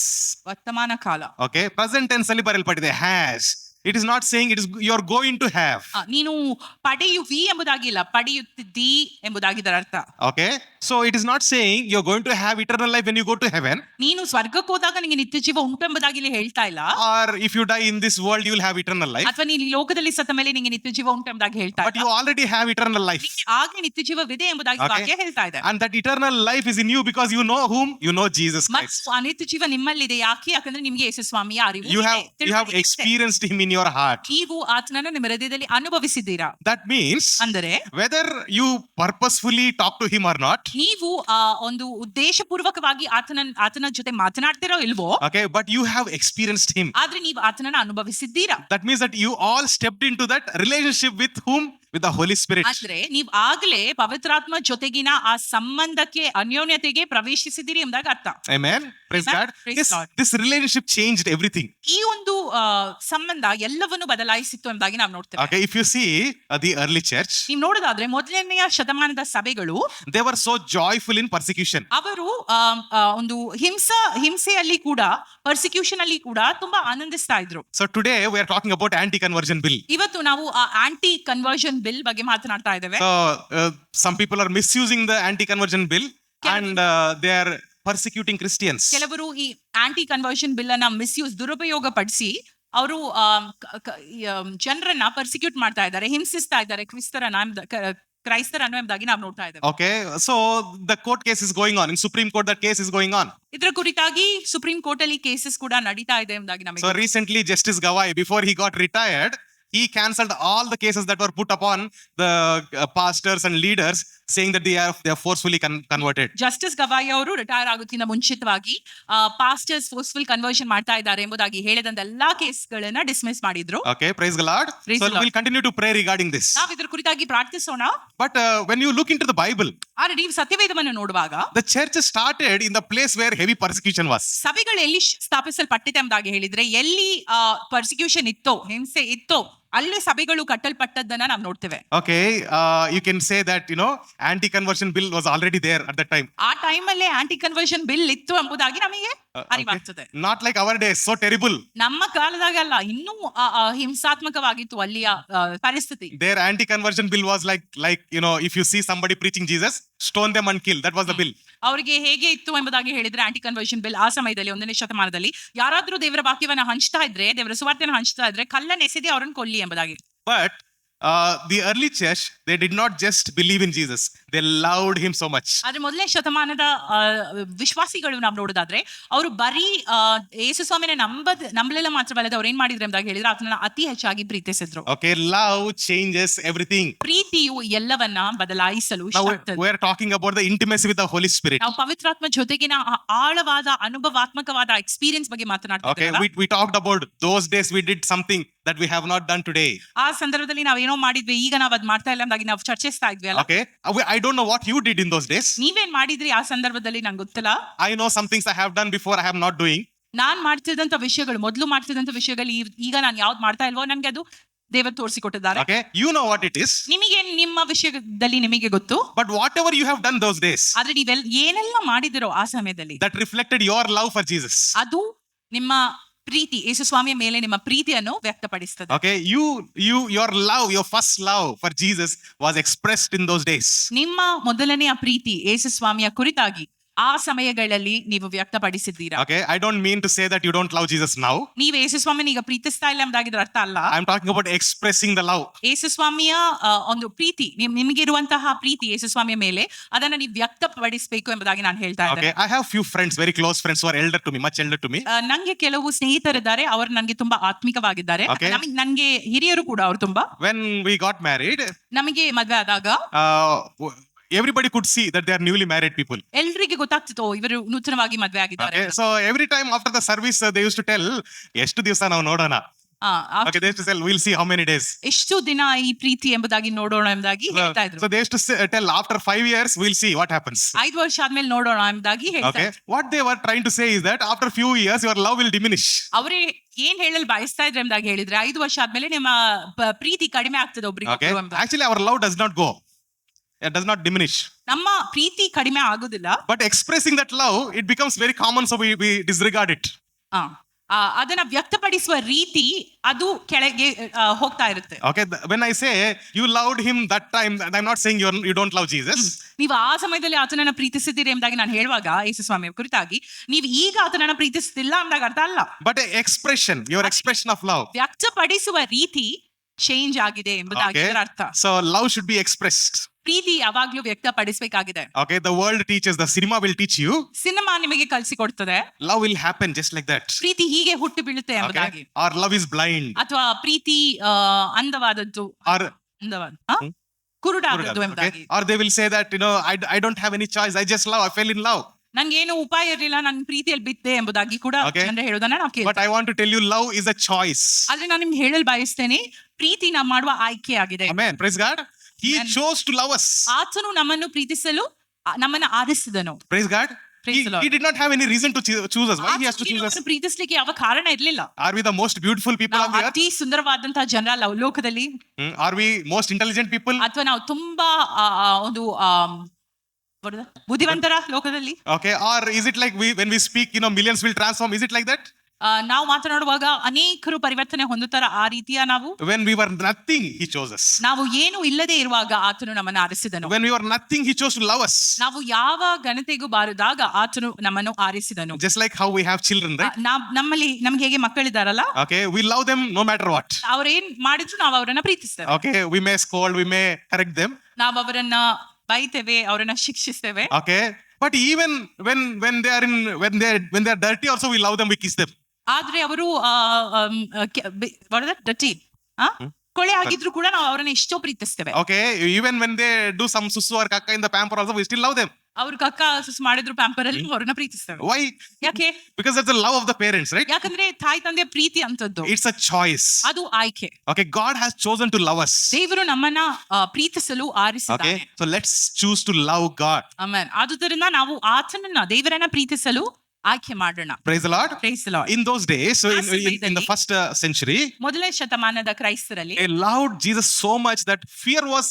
ವರ್ತಮಾನ ಕಾಲ. ಓಕೆ, ಪ್ರೆಸೆಂಟ್ ಟೆನ್ಸ್ ಅಲ್ಲಿ ಬರೆಯಲ್ಪಟ್ಟಿದೆ has. It is not saying it is you are going to have. ನೀನು ಪಡೆಯುವಿ ಎಂಬುದಾಗಿಲ್ಲ, ಪಡೆಯುತ್ತಿದ್ದಿ ಎಂಬುದಾಗಿ ಇದರ ಅರ್ಥ. Okay, so it is not saying you're going to have eternal life when you go to heaven, ನೀನು ಸ್ವರ್ಗಕ್ಕೆ ಹೋದಾಗ ನಿನಗೆ ನಿತ್ಯ ಜೀವ ಉಂಟು ಎಂಬುದಾಗಿ ಇಲ್ಲಿ ಹೇಳ್ತಾ ಇಲ್ಲ. or if you die in this world you will have eternal life, ಅಥವಾ ನೀನು ಈ ಲೋಕದಲ್ಲಿ ಸತ್ತ ಮೇಲೆ ನಿನಗೆ ನಿತ್ಯ ಜೀವ ಉಂಟು ಎಂಬುದಾಗಿ ಹೇಳ್ತಾ but ಇಲ್ಲ. you already have eternal life. ಆಗ್ಲೇ ನಿತ್ಯ ಜೀವವಿದೆ ಎಂಬುದಾಗಿ Okay. ವಾಕ್ಯ ಹೇಳ್ತಾ ಇದೆ. And that eternal life is in you because you know whom? You know Jesus Christ. ಮತ್ತು ಆ ನಿತ್ಯ ಜೀವ ನಿಮ್ಮಲ್ಲಿದೆ. ಯಾಕೆ? ಯಾಕಂದ್ರೆ ನಿಮಗೆ ಯೇಸು ಸ್ವಾಮಿಯ ಅರಿವು You ಇದೆ, have ತಿಳುವಳಿಕೆ ಇದೆ. experienced him in your heart. ನೀವು ಆತನನ್ನು ನಿಮ್ಮ ಹೃದಯದಲ್ಲಿ ಅನುಭವಿಸಿದ್ದೀರಾ. That means ಅಂದರೆ whether you purposefully talk to him or not, ನೀವು ಒಂದು ಉದ್ದೇಶಪೂರ್ವಕವಾಗಿ ಆತನ ಜೊತೆ ಮಾತನಾಡ್ತಿರೋ ಇಲ್ವೋ, okay, but you have experienced him. ಆದ್ರೆ ನೀವು ಆತನನ್ನು ಅನುಭವಿಸಿದ್ದೀರಾ. That means that you all stepped into that relationship with whom? With the Holy Spirit. ಆದ್ರೆ ನೀವು ಆಗ್ಲೇ ಪವಿತ್ರಾತ್ಮ ಜೊತೆಗಿನ ಆ ಸಂಬಂಧಕ್ಕೆ, ಅನ್ಯೋನ್ಯತೆಗೆ ಪ್ರವೇಶಿಸಿದಿರಿ ಎಂಬುದಾಗಿ ಅರ್ಥ. Amen. Praise Amen. God. Praise God. This relationship changed everything. ಈ ಒಂದು ಸಂಬಂಧ ಎಲ್ಲವನ್ನು ಬದಲಾಯಿಸಿತ್ತು ಎಂಬುದಾಗಿ ನಾವು ನೋಡ್ತೇವೆ. Okay, if you see the early church, ನೀವು ನೋಡೋದಾದ್ರೆ ಮೊದಲನೆಯ ಶತಮಾನದ ಸಭೆಗಳು they were so joyful in persecution. ಅವರು ಒಂದು ಹಿಂಸೆಯಲ್ಲಿ ಕೂಡ, ಪರ್ಸಿಕ್ಯೂಷನ್ ಅಲ್ಲಿ ಕೂಡ ತುಂಬಾ ಆನಂದಿಸ್ತಾ ಇದ್ರು. So today we are talking about anti-conversion bill. ಇವತ್ತು ನಾವು ಆ ಆಂಟಿ ಕನ್ವರ್ಷನ್ ಬಿಲ್ ಬಗ್ಗೆ ಮಾತನಾಡ್ತಾ ಇದ್ದೇವೆ. So some people are misusing the anti-conversion bill and they are persecuting Christians. ಕೆಲವರು ಈ ಆಂಟಿ ಕನ್ವರ್ಷನ್ ಬಿಲ್ ಅನ್ನ ದುರುಪಯೋಗ ಪಡಿಸಿ ಅವರು ಜನರನ್ನ ಪರ್ಸಿಕ್ಯೂಟ್ ಮಾಡ್ತಾ ಇದ್ದಾರೆ, ಹಿಂಸಿಸ್ತಾ ಇದ್ದಾರೆ ಕ್ರೈಸ್ತರನ್ನು ಎಂಬುದಾಗಿ ನಾವು ನೋಡ್ತಾ ಇದ್ದೇವೆ. Okay, so the court case is going on in Supreme Court. That case is going on. ಇದರ ಕುರಿತಾಗಿ ಸುಪ್ರೀಂ ಕೋರ್ಟ್ ಅಲ್ಲಿ ಕೇಸಸ್ ಕೂಡ ನಡೀತಾ ಇದೆ ಎಂಬುದಾಗಿ ನಮಗೆ. So recently Justice Gawai, before he got retired, he cancelled all the cases that were put upon the pastors and leaders, saying that they are forcefully converted. Justice Gavai ಅವರು retire ಆಗೋಕ್ಕಿಂತ ಮುಂಚಿತವಾಗಿ pastors forceful conversion ಮಾಡ್ತಾ ಇದ್ದಾರೆ ಎಂಬುದಾಗಿ ಹೇಳಿದಂತ ಎಲ್ಲಾ ಕೇಸ್ಗಳನ್ನ dismiss ಮಾಡಿದ್ರು. Okay, praise the Lord. Praise So the Lord. we'll continue to pray regarding this. ನಾವು ಇದರ ಕುರಿತಾಗಿ ಪ್ರಾರ್ಥಿಸೋಣ. But when you look into the Bible, ಆದ್ರೆ ನೀವು ಸತ್ಯವೇದವನ್ನು ನೋಡುವಾಗ the church started in the place where heavy persecution was. ಸಭೆಗಳು ಎಲ್ಲಿ ಸ್ಥಾಪಿಸಲ್ಪಟ್ಟಿದೆ ಎಂಬುದಾಗಿ ಹೇಳಿದ್ರೆ, ಎಲ್ಲಿ ಪರ್ಸಿಕ್ಯೂಷನ್ ಇತ್ತೋ, ಹಿಂಸೆ ಇತ್ತೋ, ಅಲ್ಲಿ ಸಭೆಗಳು ಕಟ್ಟಲ್ಪಟ್ಟದ್ದನ್ನ ನಾವು ನೋಡ್ತೇವೆ. Okay, you can say that anti-conversion bill was already there at that time. ಆ ಟೈಮ್ ಅಲ್ಲೇ ಆಂಟಿ ಕನ್ವರ್ಷನ್ ಬಿಲ್ ಇತ್ತು ಎಂಬುದಾಗಿ ನಮಗೆ ಅರಿವಾಗ್ತದೆ. Not like our days, so terrible. ನಮ್ಮ ಕಾಲದಾಗಲ್ಲ, ಇನ್ನೂ ಹಿಂಸಾತ್ಮಕವಾಗಿತ್ತು ಅಲ್ಲಿಯ ಪರಿಸ್ಥಿತಿ. Their anti-conversion bill was like if you see somebody preaching Jesus, stone them and kill. That was the bill. ಅವರಿಗೆ ಹೇಗೆ ಇತ್ತು ಎಂಬುದಾಗಿ ಹೇಳಿದ್ರೆ, ಆಂಟಿ ಕನ್ವರ್ಷನ್ ಬಿಲ್ ಆ ಸಮಯದಲ್ಲಿ 1ನೇ ಶತಮಾನದಲ್ಲಿ ಯಾರಾದ್ರೂ ದೇವರ ವಾಕ್ಯವನ್ನ ಹಂಚ್ತಾ ಇದ್ರೆ, ದೇವರ ಸುವಾರ್ತೆಯನ್ನು ಹಂಚ್ತಾ ಇದ್ರೆ ಕಲ್ಲನ್ನ ಎಸೆದಿ ಅವರನ್ನು ಕೊಲ್ಲಿ ಎಂಬುದಾಗಿ. But the early church, they did not just believe in Jesus, they loved him so much. ಆದ್ರೆ 1ನೇ ಶತಮಾನದ ವಿಶ್ವಾಸಿಗಳು ನಾವು ನೋಡೋದಾದ್ರೆ, ಅವರು ಬರೀ ಯೇಸು ಸ್ವಾಮಿನ ನಂಬಲಿಲ್ಲ ಮಾತ್ರವಲ್ಲದೆ ಅವ್ರು ಏನ್ ಮಾಡಿದ್ರು ಎಂಬುದಾಗಿ ಹೇಳಿದ್ರೆ, ಆತನನ್ನ ಅತಿ ಹೆಚ್ಚಾಗಿ ಪ್ರೀತಿಸಿದ್ರು. Okay, love changes everything. ಪ್ರೀತಿಯು ಎಲ್ಲವನ್ನ ಬದಲಾಯಿಸಲು ಶಕ್ತದೆ. We are talking about the intimacy with the Holy Spirit. ನಾವು ಪವಿತ್ರಾತ್ಮ ಜೊತೆಗಿನ ಆಳವಾದ ಅನುಭವಾತ್ಮಕವಾದ ಎಕ್ಸ್ಪೀರಿಯನ್ಸ್ ಬಗ್ಗೆ ಮಾತನಾಡ್ತಾ Okay, ಇದ್ದೇವೆ. we talked about those days we did something that we have not done today. ಆ ಸಂದರ್ಭದಲ್ಲಿ ನಾವೇನೋ ಮಾಡಿದ್ವಿ, ಈಗ ನಾವು ಅದ್ ಮಾಡ್ತಾ ಇಲ್ಲ ಎಂಬುದಾಗಿ ನಾವು ಚರ್ಚಿಸ್ತಾ ಇದ್ವಿ ಅಲ್ಲ. Okay, I don't know what you did in those days. ನೀವೇನ್ ಮಾಡಿದ್ರಿ ಆ ಸಂದರ್ಭದಲ್ಲಿ ನಂಗೆ ಗೊತ್ತಿಲ್ಲ. I know some things I have done before I am not doing. ನಾನ್ ಮಾಡ್ತಿದ್ದಂತ ವಿಷಯಗಳು, ಮೊದಲು ಮಾಡ್ತಿದ್ದಂತ ವಿಷಯಗಳು ಈಗ ನಾನು ಯಾವ್ದು ಮಾಡ್ತಾ ಇಲ್ವೋ ನನ್ಗೆ ಅದು ದೇವರು ತೋರಿಸಿಕೊಟ್ಟಿದ್ದಾರೆ. Okay, you know what it is. ನಿಮಗೆ ನಿಮ್ಮ ವಿಷಯದಲ್ಲಿ ನಿಮಗೆ ಗೊತ್ತು. But whatever you have done those days, ಆದ್ರೆ ಏನೆಲ್ಲ ಮಾಡಿದಿರೋ ಆ ಸಮಯದಲ್ಲಿ, that reflected your love for Jesus. ಅದು ನಿಮ್ಮ ಪ್ರೀತಿ, ಯೇಸು ಸ್ವಾಮಿಯ ಮೇಲೆ ನಿಮ್ಮ ಪ್ರೀತಿಯನ್ನು ವ್ಯಕ್ತಪಡಿಸ್ತದೆ. Okay, your love, your first love for Jesus was expressed in those days. ನಿಮ್ಮ ಮೊದಲನೆಯ ಪ್ರೀತಿ ಯೇಸು ಸ್ವಾಮಿಯ ಕುರಿತಾಗಿ ಆ ಸಮಯಗಳಲ್ಲಿ ನೀವು ವ್ಯಕ್ತಪಡಿಸಿದ್ದೀರಾ. Okay, I don't mean to say that you don't love Jesus now. ನೀವು ಯೇಸು ಸ್ವಾಮಿನ ಈಗ ಪ್ರೀತಿಸ್ತಾ ಇಲ್ಲ ಎಂಬುದಾಗಿದ್ರ ಅರ್ಥ ಅಲ್ಲ. I'm talking about expressing the love. ಯೇಸು ಸ್ವಾಮಿಯ ಒಂದು ಪ್ರೀತಿ, ನಿಮಗಿರುವಂತಹ ಪ್ರೀತಿ ಯೇಸು ಸ್ವಾಮಿಯ ಮೇಲೆ, ಅದನ್ನ ನೀವು ವ್ಯಕ್ತಪಡಿಸಬೇಕು ಎಂಬುದಾಗಿ ನಾನು ಹೇಳ್ತಾ ಇದ್ದೇನೆ. Okay, I have few friends, very close friends who are elder to me, much elder to me. ನಂಗೆ ಕೆಲವು ಸ್ನೇಹಿತರಿದ್ದಾರೆ, ಅವರು ನನಗೆ ತುಂಬಾ ಆತ್ಮಿಕವಾಗಿದ್ದಾರೆ. Okay. ನನ್ಗೆ ಹಿರಿಯರು ಕೂಡ ಅವರು ತುಂಬಾ. When we got married, ನಮಗೆ ಮದ್ವೆ ಆದಾಗ everybody could see that they are newly married people. ಎಲ್ರಿಗೆ ಗೊತ್ತಾಗ್ತಿತ್ತು ಇವರು ನೂತನವಾಗಿ ಮದ್ವೆ ಆಗಿದ್ದಾರೆ. Okay, so every time after the service they used to tell, ಎಷ್ಟು ದಿವಸ ನಾವು ನೋಡೋಣ. Okay, they used to tell, we'll see how many days. ಎಷ್ಟು ದಿನ ಈ ಪ್ರೀತಿ ಎಂಬುದಾಗಿ ನೋಡೋಣ ಎಂಬುದಾಗಿ ಹೇಳ್ತಾ ಇದ್ರು. So they used to tell, after 5 years we'll see what happens. 5 ವರ್ಷ ಆದ್ಮೇಲೆ ನೋಡೋಣ ಎಂಬುದಾಗಿ ಹೇಳ್ತಾ Okay, ಇದ್ರು. what they were trying to say is that after few years your love will diminish. ಅವರೇ ಏನ್ ಹೇಳಲು ಬಯಸ್ತಾ ಇದ್ರೆ ಎಂಬುದಾಗಿ ಹೇಳಿದ್ರೆ, 5 ವರ್ಷ ಆದ್ಮೇಲೆ ನಿಮ್ಮ ಪ್ರೀತಿ ಕಡಿಮೆ ಆಗ್ತದೆ ಒಬ್ರಿಗೆ. Okay, actually our love does not go. It does not diminish. ನಮ್ಮ ಪ್ರೀತಿ ಕಡಿಮೆ ಆಗುದಿಲ್ಲ. But expressing that love, it becomes very common, so we disregard it. ಅದನ್ನ ವ್ಯಕ್ತಪಡಿಸುವ ರೀತಿ ಅದು ಕೆಳಗೆ ಹೋಗ್ತಾ ಇರುತ್ತೆ. Okay, when I say you loved him that time, I'm not saying you don't love Jesus. ನೀವು ಆ ಸಮಯದಲ್ಲಿ ಆತನನ್ನ ಪ್ರೀತಿಸಿದ್ದೀರಿ ಎಂಬುದಾಗಿ ನಾನು ಹೇಳುವಾಗ ಯೇಸು ಸ್ವಾಮಿಯ ಕುರಿತಾಗಿ ನೀವು ಈಗ ಆತನನ್ನ ಪ್ರೀತಿಸುತ್ತಿಲ್ಲ ಅಂದಾಗ ಅರ್ಥ ಅಲ್ಲ. But your expression of love. ವ್ಯಕ್ತಪಡಿಸುವ ರೀತಿ ಚೇಂಜ್ ಆಗಿದೆ ಎಂಬುದಾಗಿ Okay. ಇದರ ಅರ್ಥ. So love should be expressed. ಪ್ರೀತಿ ಯಾವಾಗ್ಲೂ ವ್ಯಕ್ತಪಡಿಸಬೇಕಾಗಿದೆ. Okay, the world teaches, the cinema will teach you. Cinema ನಿಮಗೆ ಕಲಿಸಿಕೊಡ್ತದೆ Love will happen just like that. ಪ್ರೀತಿ ಹೀಗೆ ಹುಟ್ಟು ಬೀಳುತ್ತೆ ಎಂಬುದಾಗಿ. Okay? Or love is blind. ಅಥವಾ ಪ್ರೀತಿ ಅಂದವಾದದ್ದು Or ಕುರುಡಾದದ್ದು okay? ಎಂಬುದಾಗಿ. Or they will say that, I don't have any choice. I just love. I fell in love. ನಂಗೇನು ಉಪಾಯ ಇರಲಿಲ್ಲ, ನನ್ನ ಪ್ರೀತಿಯಲ್ಲಿ ಬಿದ್ದೆ ಎಂಬುದಾಗಿ ಕೂಡ Okay. ಜನರು ಹೇಳೋದನ್ನ ನಾವು ಕೇಳ್ತೀವಿ. But I want to tell you, love is a choice. ಆದ್ರೆ ನಾನು ನಿಮ್ಗೆ ಹೇಳಲು ಬಯಸ್ತೇನೆ, ಪ್ರೀತಿ ನಾವು ಮಾಡುವ ಆಯ್ಕೆ ಆಗಿದೆ. Amen. Praise God. He Amen. chose to love us. ಆತನು ನಮ್ಮನ್ನು ಪ್ರೀತಿಸಲು ನಮ್ಮನ್ನ ಆರಿಸಿದನು. Praise God. Praise the Lord. He did not have any reason to choose us. Why he has to choose us? ಆತನಿಗೆ ಪ್ರೀತಿಸ್ಲಿಕ್ಕೆ ಯಾವ ಕಾರಣ ಇರಲಿಲ್ಲ. Are we the most beautiful people on ನಾವು the earth? ಅತಿ ಸುಂದರವಾದಂತಹ ಜನರ ಲೋಕದಲ್ಲಿ, Are we most intelligent people? ಅಥವಾ ನಾವು ತುಂಬಾ ಒಂದು ಬುದ್ಧಿವಂತರ ಲೋಕದಲ್ಲಿ? Okay. Or is it like when we speak, millions will transform? Is it like that? ನಾವು ಮಾತನಾಡುವಾಗ ಅನೇಕರು ಪರಿವರ್ತನೆ ಹೊಂದುತ್ತಾರ, ಆ ರೀತಿಯ ನಾವು? When we were nothing, he chose us. ನಾವು ಏನು ಇಲ್ಲದೆ ಇರುವಾಗ ಆತನು ನಮ್ಮನ್ನು ಆರಿಸಿದನು. When we were nothing, he chose to love us. ನಾವು ಯಾವ ಘನತೆಗೂ ಬಾರದಾಗ ಆತನು ನಮ್ಮನ್ನು ಆರಿಸಿದನು. Just like how we have children, right? ನಮ್ಗೆ ಹೇಗೆ ಮಕ್ಕಳಿದಾರಲ್ಲ, Okay. We love them no matter what. ಅವ್ರೇನ್ ಮಾಡಿದ್ರು ನಾವು ಅವರನ್ನ ಪ್ರೀತಿಸ್ತೇವೆ. Okay. We may scold, we may correct them. ನಾವು ಅವರನ್ನ ಬೈತೇವೆ, ಅವರನ್ನ ಶಿಕ್ಷಿಸ್ತೇವೆ. Okay. But even when they are dirty, also we love them, we kiss them. ಆದ್ರೆ ಅವರು ಡಟಿ ಕೊಳೆ ಆಗಿದ್ರು ಕೂಡ ನಾವು ಅವರನ್ನ ಎಷ್ಟೋ ಪ್ರೀತಿಸ್ತೇವೆ. Okay. Even when they do some susu or kaka in the pamper, also we still love them. ಅವ್ರು ಕಕ್ಕ ಸುಸ್ ಮಾಡಿದ್ರು ಪ್ಯಾಂಪರ್ ಅಲ್ಲಿ ಅವ್ರನ್ನ ಪ್ರೀತಿಸ್ತೇವೆ. Why? ಯಾಕೆ? Because that's the love of the parents, right? ಯಾಕಂದ್ರೆ ತಾಯಿ ತಂದೆಯ ಪ್ರೀತಿ ಅಂತದ್ದು, It's a choice. ಅದು ಆಯ್ಕೆ. Okay. God has chosen to love us. ದೇವರು ನಮ್ಮನ್ನ ಪ್ರೀತಿಸಲು ಆರಿಸಿದ್ದಾನೆ. Okay. So let's choose to love God. Amen. ಆದುದರಿಂದ ನಾವು ಆತನನ್ನ, ದೇವರನ್ನ ಪ್ರೀತಿಸಲು ಆಯ್ಕೆ ಮಾಡೋಣ. Praise the Lord. Praise the Lord. In those days, so in the first century, ಮೊದಲನೇ ಶತಮಾನದ ಕ್ರೈಸ್ತರಲ್ಲಿ they loved Jesus so much that fear was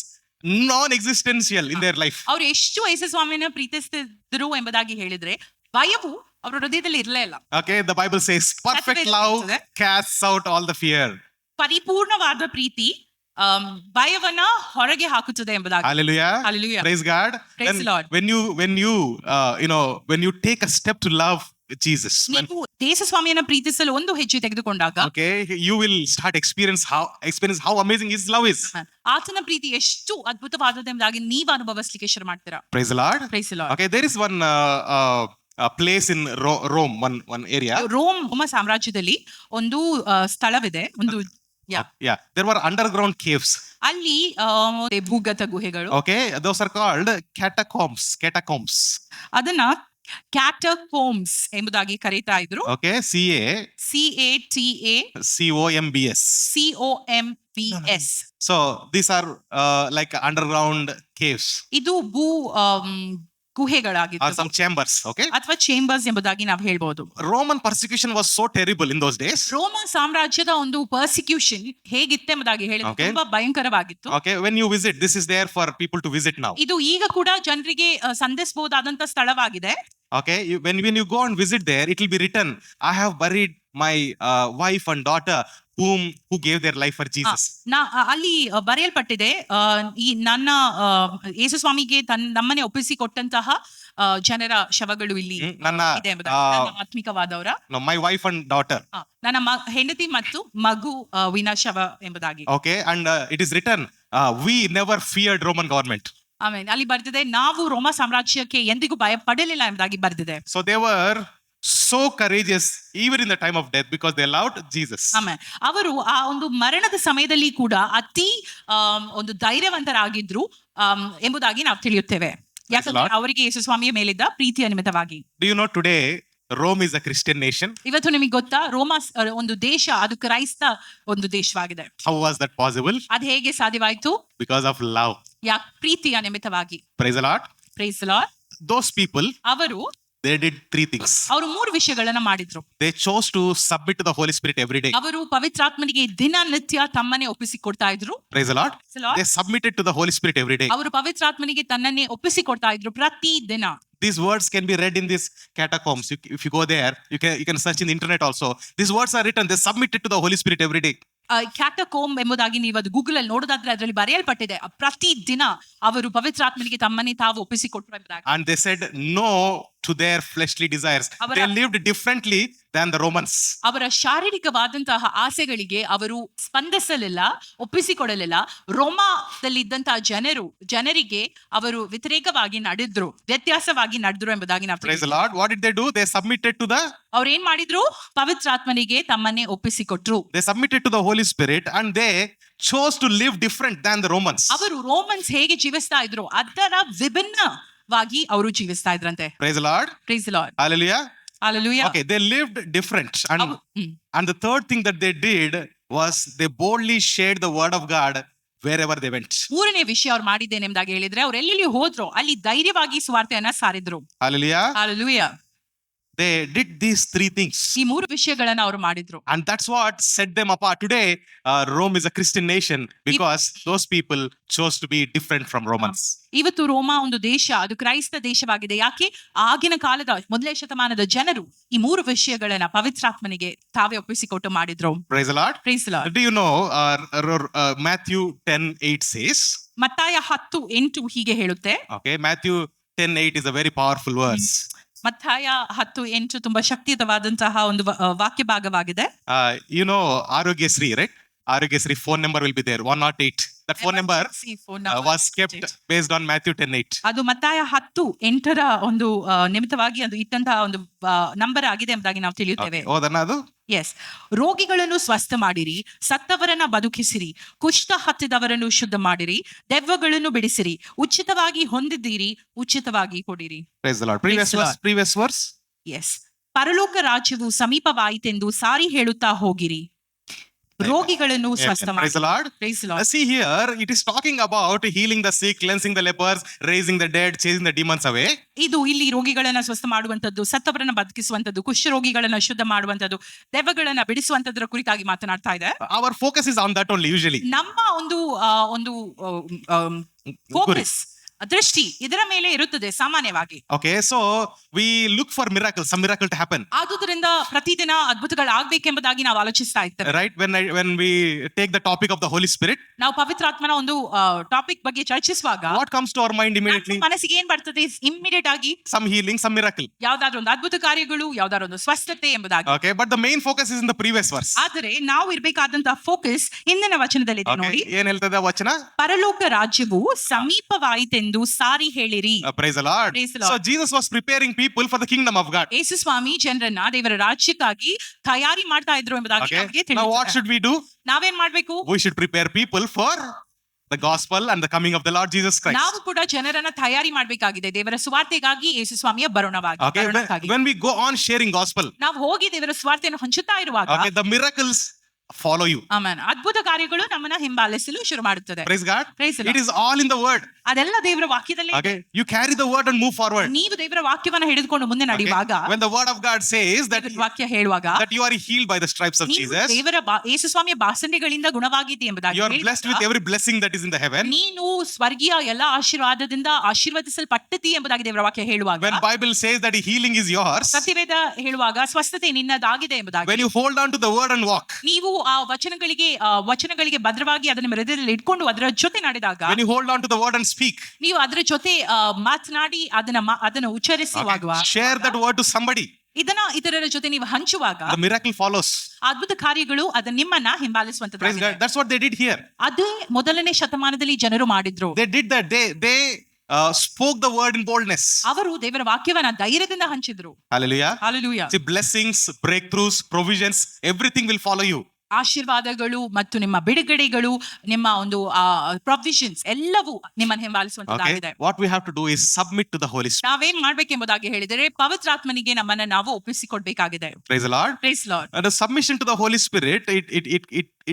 non-existential in their life. ಅವ್ರು ಎಷ್ಟು ಯೇಸು ಸ್ವಾಮಿನ ಪ್ರೀತಿಸ್ತಿದ್ರು ಎಂಬುದಾಗಿ ಹೇಳಿದ್ರೆ ಭಯವು ಅವರ ಹೃದಯದಲ್ಲಿ ಇರಲೇ ಇಲ್ಲ. Okay, the Bible says perfect love casts out all the fear. ಪರಿಪೂರ್ಣವಾದ ಪ್ರೀತಿ ಭಯವನ್ನ ಹೊರಗೆ ಹಾಕುತ್ತದೆ ಎಂಬುದಾಗಿ. Hallelujah. Hallelujah. Praise God. Praise the Lord. When you take a step to love Jesus, ನೀವು ಯೇಸು ಸ್ವಾಮಿಯನ್ನ ಪ್ರೀತಿಸಲು ಒಂದು ಹೆಜ್ಜೆ ತೆಗೆದುಕೊಂಡಾಗ, okay, you will start experience how amazing his love is. ಆತನ ಪ್ರೀತಿ ಎಷ್ಟು ಅದ್ಭುತವಾದದೆಂಬುದಾಗಿ ನೀವು ಅನುಭವಿಸಲಿಕ್ಕೆ ಶುರು ಮಾಡ್ತೀರಾ. Praise the Lord. Praise the Lord. Okay, there is one place in Rome, one area. ರೋಮ ಸಾಮ್ರಾಜ್ಯದಲ್ಲಿ ಒಂದು ಸ್ಥಳವಿದೆ, ಒಂದು Yeah, there were underground caves. ಅಲ್ಲಿ ಭೂಗತ ಗುಹೆಗಳು. Okay, those are called catacombs. ಅದನ್ನ ಕ್ಯಾಟಕೋಮ್ಸ್ ಎಂಬುದಾಗಿ ಕರೀತಾ ಇದ್ರು. Okay, CATACOMBS. So these are like underground caves. ಇದು ಭೂ ಗುಹೆಗಳಾಗಿತ್ತು, or some chambers. Okay, ಅಥವಾ ಚೇಂಬರ್ಸ್ ಎಂಬುದಾಗಿ ನಾವು ಹೇಳ್ಬೋದು. Roman persecution was so terrible in those days. ರೋಮ ಸಾಮ್ರಾಜ್ಯದ ಒಂದು ಪರ್ಸಿಕ್ಯೂಷನ್ ಹೇಗಿತ್ತೆಂಬುದಾಗಿ ಹೇಳಿದ್ರೆ ತುಂಬಾ ಭಯಂಕರವಾಗಿತ್ತು. Okay, when you visit, this is there for people to visit now. ಇದು ಈಗ ಕೂಡ ಜನರಿಗೆ ಸಂಧಿಸಬಹುದಾದಂತ ಸ್ಥಳವಾಗಿದೆ. Okay, when you go and visit there, it will be written, I have buried my wife and daughter who gave their life for Jesus. ಅಲ್ಲಿ ಬರೆಯಲ್ಪಟ್ಟಿದೆ, ಈ ನನ್ನ ಯೇಸು ಸ್ವಾಮಿಗೆ ನಮ್ಮನೆ ಒಪ್ಪಿಸಿ ಕೊಟ್ಟಂತಹ ಜನರ ಶವಗಳು ಇಲ್ಲಿ ಇದೆ ಎಂಬುದಾಗಿ. ಆತ್ಮಿಕವಾದವರ, my wife and daughter, ನನ್ನ ಹೆಂಡತಿ ಮತ್ತು ಮಗು ವಿನ ಶವ ಎಂಬುದಾಗಿ. Okay, and it is written, we never feared Roman government. ಆಮೇಲೆ ಅಲ್ಲಿ ಬರ್ದಿದೆ, ನಾವು ರೋಮ ಸಾಮ್ರಾಜ್ಯಕ್ಕೆ ಎಂದಿಗೂ ಭಯ ಪಡಲಿಲ್ಲ ಎಂಬುದಾಗಿ ಬರ್ದಿದೆ. So they were so courageous even in the time of death because they loved Jesus. ಆಮೇಲೆ ಅವರು ಆ ಒಂದು ಮರಣದ ಸಮಯದಲ್ಲಿ ಕೂಡ ಅತಿ ಒಂದು ಧೈರ್ಯವಂತರಾಗಿದ್ರು ಎಂಬುದಾಗಿ ನಾವು ತಿಳಿಯುತ್ತೇವೆ. ಯಾಕಂದ್ರೆ ಅವರಿಗೆ ಯೇಸು ಸ್ವಾಮಿಯ ಮೇಲಿದ್ದ ಪ್ರೀತಿಯ ನಿಮಿತ್ತವಾಗಿ. Do you know today Rome is a Christian nation? ಇವತ್ತು ನಿಮಗೆ ಗೊತ್ತಾ, ರೋಮ ಒಂದು ದೇಶ, ಅದು ಕ್ರೈಸ್ತ ಒಂದು ದೇಶವಾಗಿದೆ. How was that possible? ಅದು ಹೇಗೆ ಸಾಧ್ಯವಾಯಿತು? Because of love. ಪ್ರೀತಿಯ ನಿಮಿತ್ತವಾಗಿ. Praise the Lord. Praise the Lord. Those people, ಅವರು they did 3 things. ಅವರು 3 ವಿಷಯಗಳನ್ನ ಮಾಡಿದ್ರು. They chose to submit to the Holy Spirit every day. ಅವರು ಪವಿತ್ರಾತ್ಮನಿಗೆ ದಿನನಿತ್ಯ ತಮ್ಮನ್ನೇ ಒಪ್ಪಿಸಿಕೊಡ್ತಾ ಇದ್ರು. Praise the Lord. They submitted to the Holy Spirit every day. ಅವರು ಪವಿತ್ರಾತ್ಮನಿಗೆ ತನ್ನನ್ನೇ ಒಪ್ಪಿಸಿಕೊಡ್ತಾ ಇದ್ರು ಪ್ರತಿ ದಿನ. These words can be read in these catacombs. If you go there, you can search in the internet also. These words are written. They submitted to the Holy Spirit every day. ಕ್ಯಾಟಕೋಮ್ ಎಂಬುದಾಗಿ ನೀವು ಅದು Google ಅಲ್ಲಿ ನೋಡೋದಾದ್ರೆ ಅದರಲ್ಲಿ ಬರೆಯಲ್ಪಟ್ಟಿದೆ, ಪ್ರತಿ ದಿನ ಅವರು ಪವಿತ್ರಾತ್ಮನಿಗೆ ತಮ್ಮನ್ನೇ ತಾವು ಒಪ್ಪಿಸಿಕೊಟ್ಟರು ಎಂಬುದಾಗಿ. And they said no to their fleshly desires. They lived differently than the Romans. ಅವರ ಶಾರೀರಿಕವಾದಂತಹ ಆಸೆಗಳಿಗೆ ಅವರು ಸ್ಪಂದಿಸಲಿಲ್ಲ, ಒಪ್ಪಿಸಿಕೊಡಲಿಲ್ಲ. ರೋಮಾದಲ್ಲಿದ್ದಂತಹ ಜನರಿಗೆ ಅವರು ವ್ಯತಿರೇಕವಾಗಿ ನಡೆದ್ರು, ವ್ಯತ್ಯಾಸವಾಗಿ ನಡೆದ್ರು ಎಂಬುದಾಗಿ ನಾವು Praise the Lord. What did they do? They submitted to the. ಅವ್ರು ಏನ್ ಮಾಡಿದ್ರು? ಪವಿತ್ರಾತ್ಮನಿಗೆ ತಮ್ಮನ್ನೇ ಒಪ್ಪಿಸಿಕೊಟ್ರು. They submitted to the Holy Spirit and they chose to live different than the Romans. ಅವರು ರೋಮನ್ಸ್ ಹೇಗೆ ಜೀವಿಸ್ತಾ ಇದ್ರು ಅದರ ವಿಭಿನ್ನವಾಗಿ ಅವರು ಜೀವಿಸ್ತಾ ಇದ್ರಂತೆ. Praise the Lord. Praise the Lord. Hallelujah. Hallelujah. Okay, they lived different. And the third thing that they did was they boldly shared the word of God wherever they went. ಮೂರನೇ ವಿಷಯ ಅವ್ರು ಮಾಡಿದ್ದೇನೆ ಎಂಬುದಾಗಿ ಹೇಳಿದ್ರೆ, ಅವ್ರು ಎಲ್ಲೆಲ್ಲಿ ಹೋದ್ರು ಅಲ್ಲಿ ಧೈರ್ಯವಾಗಿ ಸುವಾರ್ತೆಯನ್ನ ಸಾರಿದ್ರು. Hallelujah. Hallelujah. They did these three things. ಈ ಮೂರು ವಿಷಯಗಳನ್ನ ಅವರು ಮಾಡಿದ್ರು. And that's what set them apart. Today, Rome is a Christian nation because those people chose to be different from Romans. ಇವತ್ತು ರೋಮ ಒಂದು ದೇಶ, ಅದು ಕ್ರೈಸ್ತ ದೇಶವಾಗಿದೆ. ಯಾಕೆ? ಆಗಿನ ಕಾಲದ ಮೊದಲನೇ ಶತಮಾನದ ಜನರು ಈ ಮೂರು ವಿಷಯಗಳನ್ನ ಪವಿತ್ರಾತ್ಮನಿಗೆ ತಾವೇ ಒಪ್ಪಿಸಿಕೊಟ್ಟು ಮಾಡಿದ್ರು. Praise the Lord. Praise the Lord. Do you know Matthew 10:8 says? ಮತ್ತಾಯ 10:8 ಹೀಗೆ ಹೇಳುತ್ತೆ. Okay, Matthew 10:8 is a very powerful verse. ಮತ್ತಾಯ 10:8 ತುಂಬಾ ಶಕ್ತಿಯುತವಾದಂತಹ ಒಂದು ವಾಕ್ಯ ಭಾಗವಾಗಿದೆ. You know Arogyasri, right? Arogyasri phone number will be there, 108. That phone number was kept based on Matthew 10:8. ಅದು ಮತ್ತಾಯ 10:8 ಒಂದು ನಿಮಿತ್ತವಾಗಿ ಅದು ಇಟ್ಟಂತಹ ಒಂದು ನಂಬರ್ ಆಗಿದೆ ಎಂಬುದಾಗಿ ನಾವು ತಿಳಿಯುತ್ತೇವೆ. ಹೌದನ್ನ ಅದು? ಎಸ್. ರೋಗಿಗಳನ್ನು ಸ್ವಸ್ಥ ಮಾಡಿರಿ, ಸತ್ತವರನ್ನ ಬದುಕಿಸಿರಿ, ಕುಷ್ಠ ಹತ್ತಿದವರನ್ನು ಶುದ್ಧ ಮಾಡಿರಿ, ದೆವ್ವಗಳನ್ನು ಬಿಡಿಸಿರಿ, ಉಚಿತವಾಗಿ ಹೊಂದಿದ್ದೀರಿ, ಉಚಿತವಾಗಿ ಕೊಡಿರಿ. Praise the Lord. Previous verse. Yes. ಪರಲೋಕ ರಾಜ್ಯವು ಸಮೀಪವಾಯಿತೆಂದು ಸಾರಿ ಹೇಳುತ್ತಾ ಹೋಗಿರಿ, ರೋಗಿಗಳನ್ನು ಸ್ವಸ್ಥ ಮಾಡಿ. Praise the Lord. Praise the Lord. See here, it is talking about healing the sick, cleansing the lepers, raising the dead, chasing the demons away. ಇದು ಇಲ್ಲಿ ರೋಗಿಗಳನ್ನ ಸ್ವಸ್ಥ ಮಾಡುವಂತದ್ದು, ಸತ್ತವರನ್ನ ಬದುಕಿಸುವಂತದ್ದು, ಕುಷ್ಠ ರೋಗಿಗಳನ್ನ ಶುದ್ಧ ಮಾಡುವಂತದ್ದು, ದೆವ್ವಗಳನ್ನ ಬಿಡಿಸುವಂತದ್ರ ಕುರಿತಾಗಿ ಮಾತನಾಡ್ತಾ ಇದೆ. Our focus is on that only usually. ನಮ್ಮ ಒಂದು ಫೋಕಸ್, ದೃಷ್ಟಿ ಇದರ ಮೇಲೆ ಇರುತ್ತದೆ ಸಾಮಾನ್ಯವಾಗಿ. Okay, so we look for miracles, some miracle to happen. ಆದುದರಿಂದ ಪ್ರತಿದಿನ ಅದ್ಭುತಗಳು ಆಗ್ಬೇಕೆಂಬುದಾಗಿ ನಾವು ಆಲೋಚಿಸ್ತಾ ಇರ್ತೇವೆ. Right, when we take the topic of the Holy Spirit, ನಾವು ಪವಿತ್ರಾತ್ಮನ ಒಂದು ಟಾಪಿಕ್ ಬಗ್ಗೆ ಚರ್ಚಿಸುವಾಗ what comes to our mind immediately? ಮನಸ್ಸಿಗೆ ಏನ್ ಬರ್ತದೆ? ಇಮಿಡಿಯೇಟ್ ಆಗಿ some healing, some miracle. ಯಾವ್ದಾದ್ರು ಒಂದು ಅದ್ಭುತ ಕಾರ್ಯಗಳು, ಯಾವ್ದಾದ್ರು ಒಂದು ಸ್ವಸ್ಥತೆ ಎಂಬುದಾಗಿ. Okay, but the main focus is in the previous verse. ಆದರೆ ನಾವು ಇರಬೇಕಾದಂತಹ ಫೋಕಸ್ ಹಿಂದಿನ ವಚನದಲ್ಲಿ ಇದೆ ನೋಡಿ. ಏನ್ ಹೇಳ್ತದೆ ವಚನ? ಪರಲೋಕ ರಾಜ್ಯವು ಸಮೀಪವಾಯಿತೆಂದು ಸಾರಿ ಹೇಳಿರಿ. Praise the Lord. Praise the Lord. So Jesus was preparing people for the kingdom of God. ಯೇಸು ಸ್ವಾಮಿ ಜನರನ್ನ ದೇವರ ರಾಜ್ಯಕ್ಕಾಗಿ ತಯಾರಿ ಮಾಡ್ತಾ ಇದ್ರು ಎಂಬುದಾಗಿ ನಮಗೆ ತಿಳಿಯುತ್ತೆ. Now what should we do? ನಾವೇನ್ ಮಾಡ್ಬೇಕು? We should prepare people for the gospel and the coming of the Lord Jesus Christ. ನಾವು ಕೂಡ ಜನರನ್ನ ತಯಾರಿ ಮಾಡಬೇಕಾಗಿದೆ ದೇವರ ಸುವಾರ್ತೆಗಾಗಿ, ಯೇಸು ಸ್ವಾಮಿಯ ಬರೋಣವಾಗಿ. Okay, when we go on sharing gospel, ನಾವು ಹೋಗಿ ದೇವರ ಸುವಾರ್ತೆಯನ್ನು ಹಂಚುತ್ತಾ ಇರುವಾಗ, okay, the miracles follow you. Amen. ಅದ್ಭುತ ಕಾರ್ಯಗಳು ನಮ್ಮನ್ನ ಹಿಂಬಾಲಿಸಲು ಶುರು ಮಾಡುತ್ತದೆ. Praise God. Praise the Lord. It is all in the word. ಅದೆಲ್ಲ ದೇವರ ವಾಕ್ಯದಲ್ಲಿ. Okay, you carry the word and move forward. ನೀವು ದೇವರ ವಾಕ್ಯವನ್ನ ಹಿಡಿದುಕೊಂಡು ಮುಂದೆ ನಡೆಯುವಾಗ, when the word of God says that ವಾಕ್ಯ ಹೇಳುವಾಗ you are healed by the stripes of Jesus, ದೇವರ ಯೇಸು ಸ್ವಾಮಿಯ ಬಾಸಂಡೆಗಳಿಂದ ಗುಣವಾಗಿದ್ದೀ ಎಂಬುದಾಗಿ, you are blessed with every blessing that is in the heaven. ನೀನು ಸ್ವರ್ಗೀಯ ಎಲ್ಲ ಆಶೀರ್ವಾದದಿಂದ ಆಶೀರ್ವದಿಸಲ್ಪಟ್ಟಿದ್ದೀ ಎಂಬುದಾಗಿ ದೇವರ ವಾಕ್ಯ ಹೇಳುವಾಗ, when Bible says that healing is yours, ಸತ್ಯವೇದ ಹೇಳುವಾಗ ಸ್ವಸ್ಥತೆ ನಿನ್ನದಾಗಿದೆ ಎಂಬುದಾಗಿ, when you hold on to the word and walk, ನೀವು ಆ ವಚನಗಳಿಗೆ ಭದ್ರವಾಗಿ ಅದನ್ನ ಹೃದಯದಲ್ಲಿ ಇಟ್ಕೊಂಡು ಅದರ ಜೊತೆ ನಡೆದಾಗ, when you hold on to the word and speak, ನೀವು ಅದರ ಜೊತೆ ಮಾತನಾಡಿ ಅದನ್ನ ಉಚ್ಚರಿಸುವಾಗ, share that word to somebody, ಇದನ್ನ ಇತರರ ಜೊತೆ ನೀವು ಹಂಚುವಾಗ, the miracle follows. ಅದ್ಭುತ ಕಾರ್ಯಗಳು ಅದು ನಿಮ್ಮನ್ನ ಹಿಂಬಾಲಿಸುವಂತದ್ದು. That's what they did here. ಅದೇ ಮೊದಲನೇ ಶತಮಾನದಲ್ಲಿ ಜನರು ಮಾಡಿದ್ರು. They did that. They spoke the word in boldness. ಅವರು ದೇವರ ವಾಕ್ಯವನ್ನ ಧೈರ್ಯದಿಂದ ಹಂಚಿದ್ರು. Hallelujah. Hallelujah. See, blessings, breakthroughs, provisions, everything will follow you. ಆಶೀರ್ವಾದಗಳು ಮತ್ತು ನಿಮ್ಮ ಬಿಡುಗಡೆಗಳು, ನಿಮ್ಮ ಒಂದು ಪ್ರೊವಿಷನ್ಸ್ ಎಲ್ಲವೂ ನಿಮ್ಮನ್ನು ಹಿಂಬಾಲಿಸುವಂತದ್ದಾಗಿದೆ. What we have to do is submit to the Holy Spirit. ನಾವೇನ್ ಮಾಡ್ಬೇಕೆಂಬುದಾಗಿ ಹೇಳಿದರೆ ಪವಿತ್ರಾತ್ಮನಿಗೆ ನಮ್ಮನ್ನ ನಾವು ಒಪ್ಪಿಸಿಕೊಡ್ಬೇಕಾಗಿದೆ. Praise the Lord. Praise the Lord. And the submission to the Holy Spirit,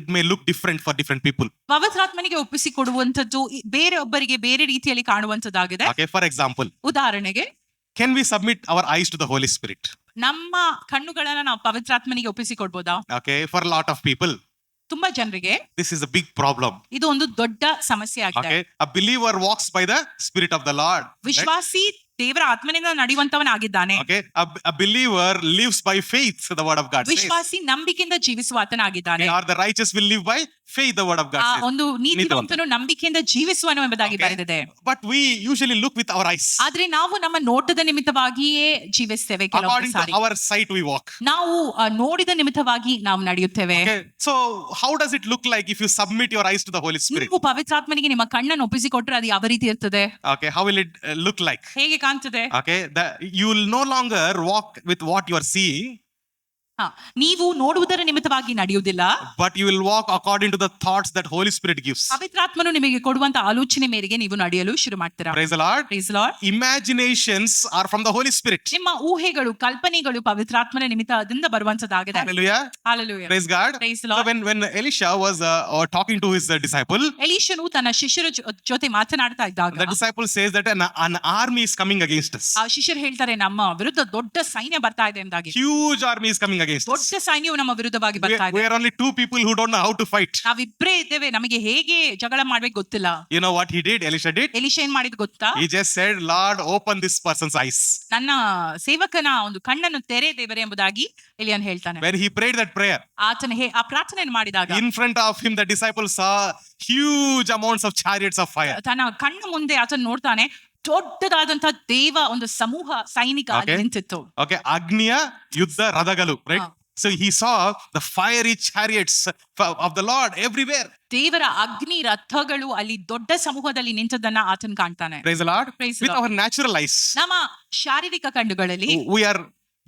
it may look different for different people. ಪವಿತ್ರಾತ್ಮನಿಗೆ ಒಪ್ಪಿಸಿಕೊಡುವಂತದ್ದು ಬೇರೆಯೊಬ್ಬರಿಗೆ ಬೇರೆ ರೀತಿಯಲ್ಲಿ ಕಾಣುವಂತದ್ದಾಗಿದೆ. Okay, for example, ಉದಾಹರಣೆಗೆ, can we submit our eyes to the Holy Spirit? ನಮ್ಮ ಕಣ್ಣುಗಳನ್ನ ನಾವು ಪವಿತ್ರಾತ್ಮನಿಗೆ ಒಪ್ಪಿಸಿಕೊಡ್ಬೋದಾ? Okay, for a lot of people, ತುಂಬಾ ಜನರಿಗೆ this is a big problem. ಇದು ಒಂದು ದೊಡ್ಡ ಸಮಸ್ಯೆ ಆಗಿದೆ. Okay, a believer walks by the Spirit of the Lord. ವಿಶ್ವಾಸಿ ದೇವರ ಆತ್ಮನಿಂದ ನಡೆಯುವಂತವನಾಗಿದ್ದಾನೆ. Okay, a believer lives by faith, the word of God says. ವಿಶ್ವಾಸಿ ನಂಬಿಕೆಯಿಂದ ಜೀವಿಸುವ ಆತನಾಗಿದ್ದಾನೆ. Okay, or the righteous will live by faith, the word of God ಆ says. ಒಂದು ನೀತಿವಂತನು ನಂಬಿಕೆಯಿಂದ ಜೀವಿಸುವನು ಎಂಬುದಾಗಿ Okay. ಬರೆದಿದೆ. But we usually look with our eyes. ಆದ್ರೆ ನಾವು ನಮ್ಮ ನೋಟದ ನಿಮಿತ್ತವಾಗಿಯೇ ಜೀವಿಸ್ತೇವೆ. ಕೆಲವು According to sorry our sight we walk. ನಾವು ನೋಡಿದ ನಿಮಿತ್ತವಾಗಿ ನಾವು ನಡೆಯುತ್ತೇವೆ. Okay, so how does it look like if you submit your eyes to the Holy Spirit? ನೀವು ಪವಿತ್ರಾತ್ಮನಿಗೆ ನಿಮ್ಮ ಕಣ್ಣನ್ನು ಒಪ್ಪಿಸಿಕೊಟ್ರೆ ಅದು ಯಾವ ರೀತಿ ಇರ್ತದೆ? Okay, how will it look like? ಹೇಗೆ ಕಾಣ್ತದೆ? Okay, you will no longer walk with what you are seeing, ನೀವು ನೋಡುವುದರ ನಿಮಿತ್ತವಾಗಿ ನಡೆಯುವುದಿಲ್ಲ, but you will walk according to the thoughts that Holy Spirit gives. ಪವಿತ್ರಾತ್ಮನು ನಿಮಗೆ ಕೊಡುವಂತ ಆಲೋಚನೆ ಮೇರೆಗೆ ನೀವು ನಡೆಯಲು ಶುರು ಮಾಡ್ತೀರಾ. Praise the Lord. Praise the Lord. Imaginations are from the Holy Spirit. ನಿಮ್ಮ ಊಹೆಗಳು ಕಲ್ಪನೆಗಳು ಪವಿತ್ರಾತ್ಮನ ನಿಮಿತ್ತದಿಂದ ಬರುವಂತದ್ದಾಗಿದೆ. Hallelujah. Hallelujah. Praise God. Praise the So Lord. when Elisha was talking to his disciple, ಎಲೀಷನು ತನ್ನ ಶಿಷ್ಯರ ಜೊತೆ ಮಾತನಾಡ್ತಾ ಇದ್ದಾಗ the disciple says that an army is coming against us. ಆ ಶಿಷ್ಯರು ಹೇಳ್ತಾರೆ, ನಮ್ಮ ವಿರುದ್ಧ ದೊಡ್ಡ ಸೈನ್ಯ ಬರ್ತಾ ಇದೆ ಎಂದಾಗಿ. Huge army is coming against us. ದೊಡ್ಡ ಸೈನ್ಯವು ನಮ್ಮ ವಿರುದ್ಧವಾಗಿ ಬರ್ತಾ We ಇದೆ. are only two people who don't know how to fight. ನಾವಿಬ್ರೇ ಇದ್ದೇವೆ, ನಮಗೆ ಹೇಗೆ ಜಗಳ ಮಾಡ್ಬೇಕು ಗೊತ್ತಿಲ್ಲ. You know what he did? Elisha did. ಎಲೀಷ ಏನ್ ಮಾಡಿದ್ ಗೊತ್ತಾ? He just said, Lord, open this person's eyes. ನನ್ನ ಸೇವಕನ ಒಂದು ಕಣ್ಣನ್ನು ತೆರೆ ದೇವರೇ ಎಂಬುದಾಗಿ ಎಲಿಯನ್ ಹೇಳ್ತಾನೆ. When he prayed that prayer, ಆತನ ಆ ಪ್ರಾರ್ಥನೆಯನ್ನು ಮಾಡಿದಾಗ in front of him the disciples saw huge amounts of chariots of fire. ತನ್ನ ಕಣ್ಣು ಮುಂದೆ ಆತನ ನೋಡ್ತಾನೆ, ದೊಡ್ಡದಾದಂತಹ ದೇವ ಒಂದು ಸಮೂಹ ಸೈನಿಕ ಅಲ್ಲಿ Okay. ನಿಂತಿತ್ತು. Okay, Agniya Yuddha Radagalu, right? So he saw the fiery chariots of the Lord everywhere. ದೇವರ ಅಗ್ನಿ ರಥಗಳು ಅಲ್ಲಿ ದೊಡ್ಡ ಸಮೂಹದಲ್ಲಿ ನಿಂತದನ್ನ ಆತನ ಕಾಣ್ತಾನೆ. Praise the Lord. Praise the With Lord. our natural eyes, ನಮ್ಮ ಶಾರೀರಿಕ ಕಣ್ಣುಗಳಲ್ಲಿ we are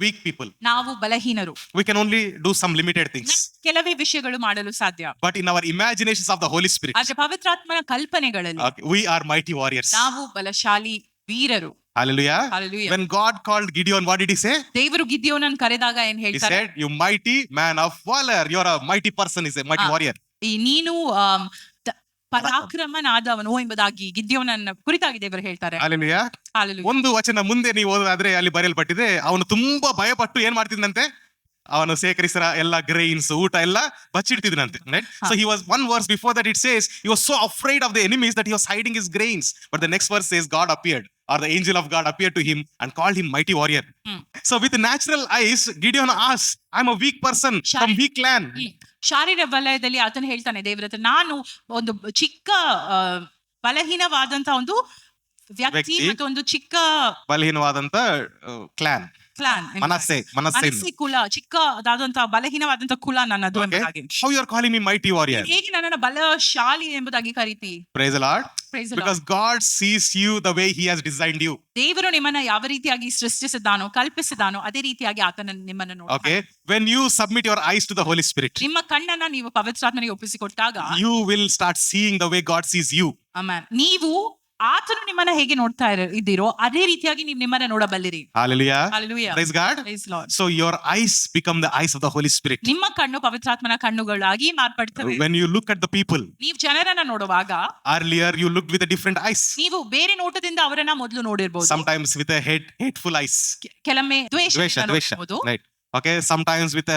weak people. ನಾವು ಬಲಹೀನರು, We can only do some limited things. ಕೆಲವೇ ವಿಷಯಗಳು ಮಾಡಲು ಸಾಧ್ಯ. But in our imaginations of the Holy Spirit, ಆದ್ರೆ ಪವಿತ್ರಾತ್ಮನ ಕಲ್ಪನೆಗಳಲ್ಲಿ okay, we are mighty warriors. ನಾವು ಬಲಶಾಲಿ ವೀರರು. Hallelujah. Hallelujah. When God called Gideon, what did he say? ದೇವರು ಗಿದ್ಯೋನನ್ನು ಕರೆದಾಗ ಏನ್ He ಹೇಳ್ತಾರೆ? said, you mighty man of valor. You're a mighty person, he said, mighty warrior. ನೀನು ಪರಾಕ್ರಮನಾದವನು ಎಂಬುದಾಗಿ ಗಿದ್ಯೋನನ್ನ ಕುರಿತಾಗಿ ದೇವರು ಹೇಳ್ತಾರೆ. Hallelujah. Hallelujah. ಒಂದು ವಚನ ಮುಂದೆ ನೀವು ಓದಾದ್ರೆ ಅಲ್ಲಿ ಬರೆಯಲ್ಪಟ್ಟಿದೆ, ಅವನು ತುಂಬಾ ಭಯಪಟ್ಟು ಏನ್ ಮಾಡ್ತಿದ್ದಂತೆ, ಅವನು ಸೇಕರಿಸಿದ ಎಲ್ಲ ಗ್ರೈನ್ಸ್ ಊಟ ಎಲ್ಲ ಬಚ್ಚಿಡ್ತಿದ್ನಂತೆ. Right? So he was, one verse before that it says he was so afraid of the enemies that he was hiding his grains. But the next verse says God appeared, or the angel of God appeared to him and called him mighty warrior. So with natural eyes, Gideon asked, I'm a weak person from weak land. ಶಾರೀರ ವಲಯದಲ್ಲಿ ಆತನು ಹೇಳ್ತಾನೆ ದೇವರ ಹತ್ರ, ನಾನು ಒಂದು ಚಿಕ್ಕ ಬಲಹೀನವಾದಂತ ಒಂದು ವ್ಯಕ್ತಿ ಮತ್ತು ಒಂದು ಚಿಕ್ಕ ಬಲಹೀನವಾದಂತ ಕ್ಲಾನ್, ಕ್ಲಾನ್, ಮನಸ್ಸೆ ಕುಲ, ಚಿಕ್ಕದಾದಂತ ಬಲಹೀನವಾದಂತ ಕುಲ ನನ್ನದು ಎಂಬುದಾಗಿ. How you are calling me mighty warrior? ಹೇಗೆ ನನ್ನನ್ನು ಬಲಶಾಲಿ ಎಂಬುದಾಗಿ ಕರೀತಿ? Praise the Lord. Praise the Lord. Because God sees you the way he has designed you. ದೇವರು ನಿಮ್ಮನ್ನ ಯಾವ ರೀತಿಯಾಗಿ ಸೃಷ್ಟಿಸಿದಾನೋ ಕಲ್ಪಿಸಿದಾನೋ ಅದೇ ರೀತಿಯಾಗಿ ಆತನ ನಿಮ್ಮನ್ನು ನೋಡ್ತಾನೆ. Okay, when you submit your eyes to the Holy Spirit, ನಿಮ್ಮ ಕಣ್ಣನ್ನ ನೀವು ಪವಿತ್ರಾತ್ಮನಿಗೆ ಒಪ್ಪಿಸಿಕೊಟ್ಟಾಗ you will start seeing the way God sees you. Amen. ನೀವು ಆತನು ನಿಮ್ಮನ್ನ ಹೇಗೆ ನೋಡ್ತಾ ಇದ್ದೀರೋ ಅದೇ ರೀತಿಯಾಗಿ ನೀವು ನಿಮ್ಮನ್ನ ನೋಡಬಲ್ಲಿರಿ. Hallelujah. Hallelujah. Praise God. Praise Lord. So your eyes become the eyes of the Holy Spirit. ನಿಮ್ಮ ಕಣ್ಣು ಪವಿತ್ರಾತ್ಮನ ಕಣ್ಣುಗಳಾಗಿ ಮಾರ್ಪಡ್ತವೆ. When you look at the people, ನೀವು ಜನರನ್ನ ನೋಡುವಾಗ earlier you looked with a different eyes. ನೀವು ಬೇರೆ ನೋಟದಿಂದ ಅವರನ್ನ ಮೊದಲು ನೋಡಿರ್ಬೋದು. Sometimes with a hateful eyes. ಕೆಲವೊಮ್ಮೆ ದ್ವೇಷದಿಂದ ನೋಡಿರ್ಬೋದು. Right. Okay, sometimes with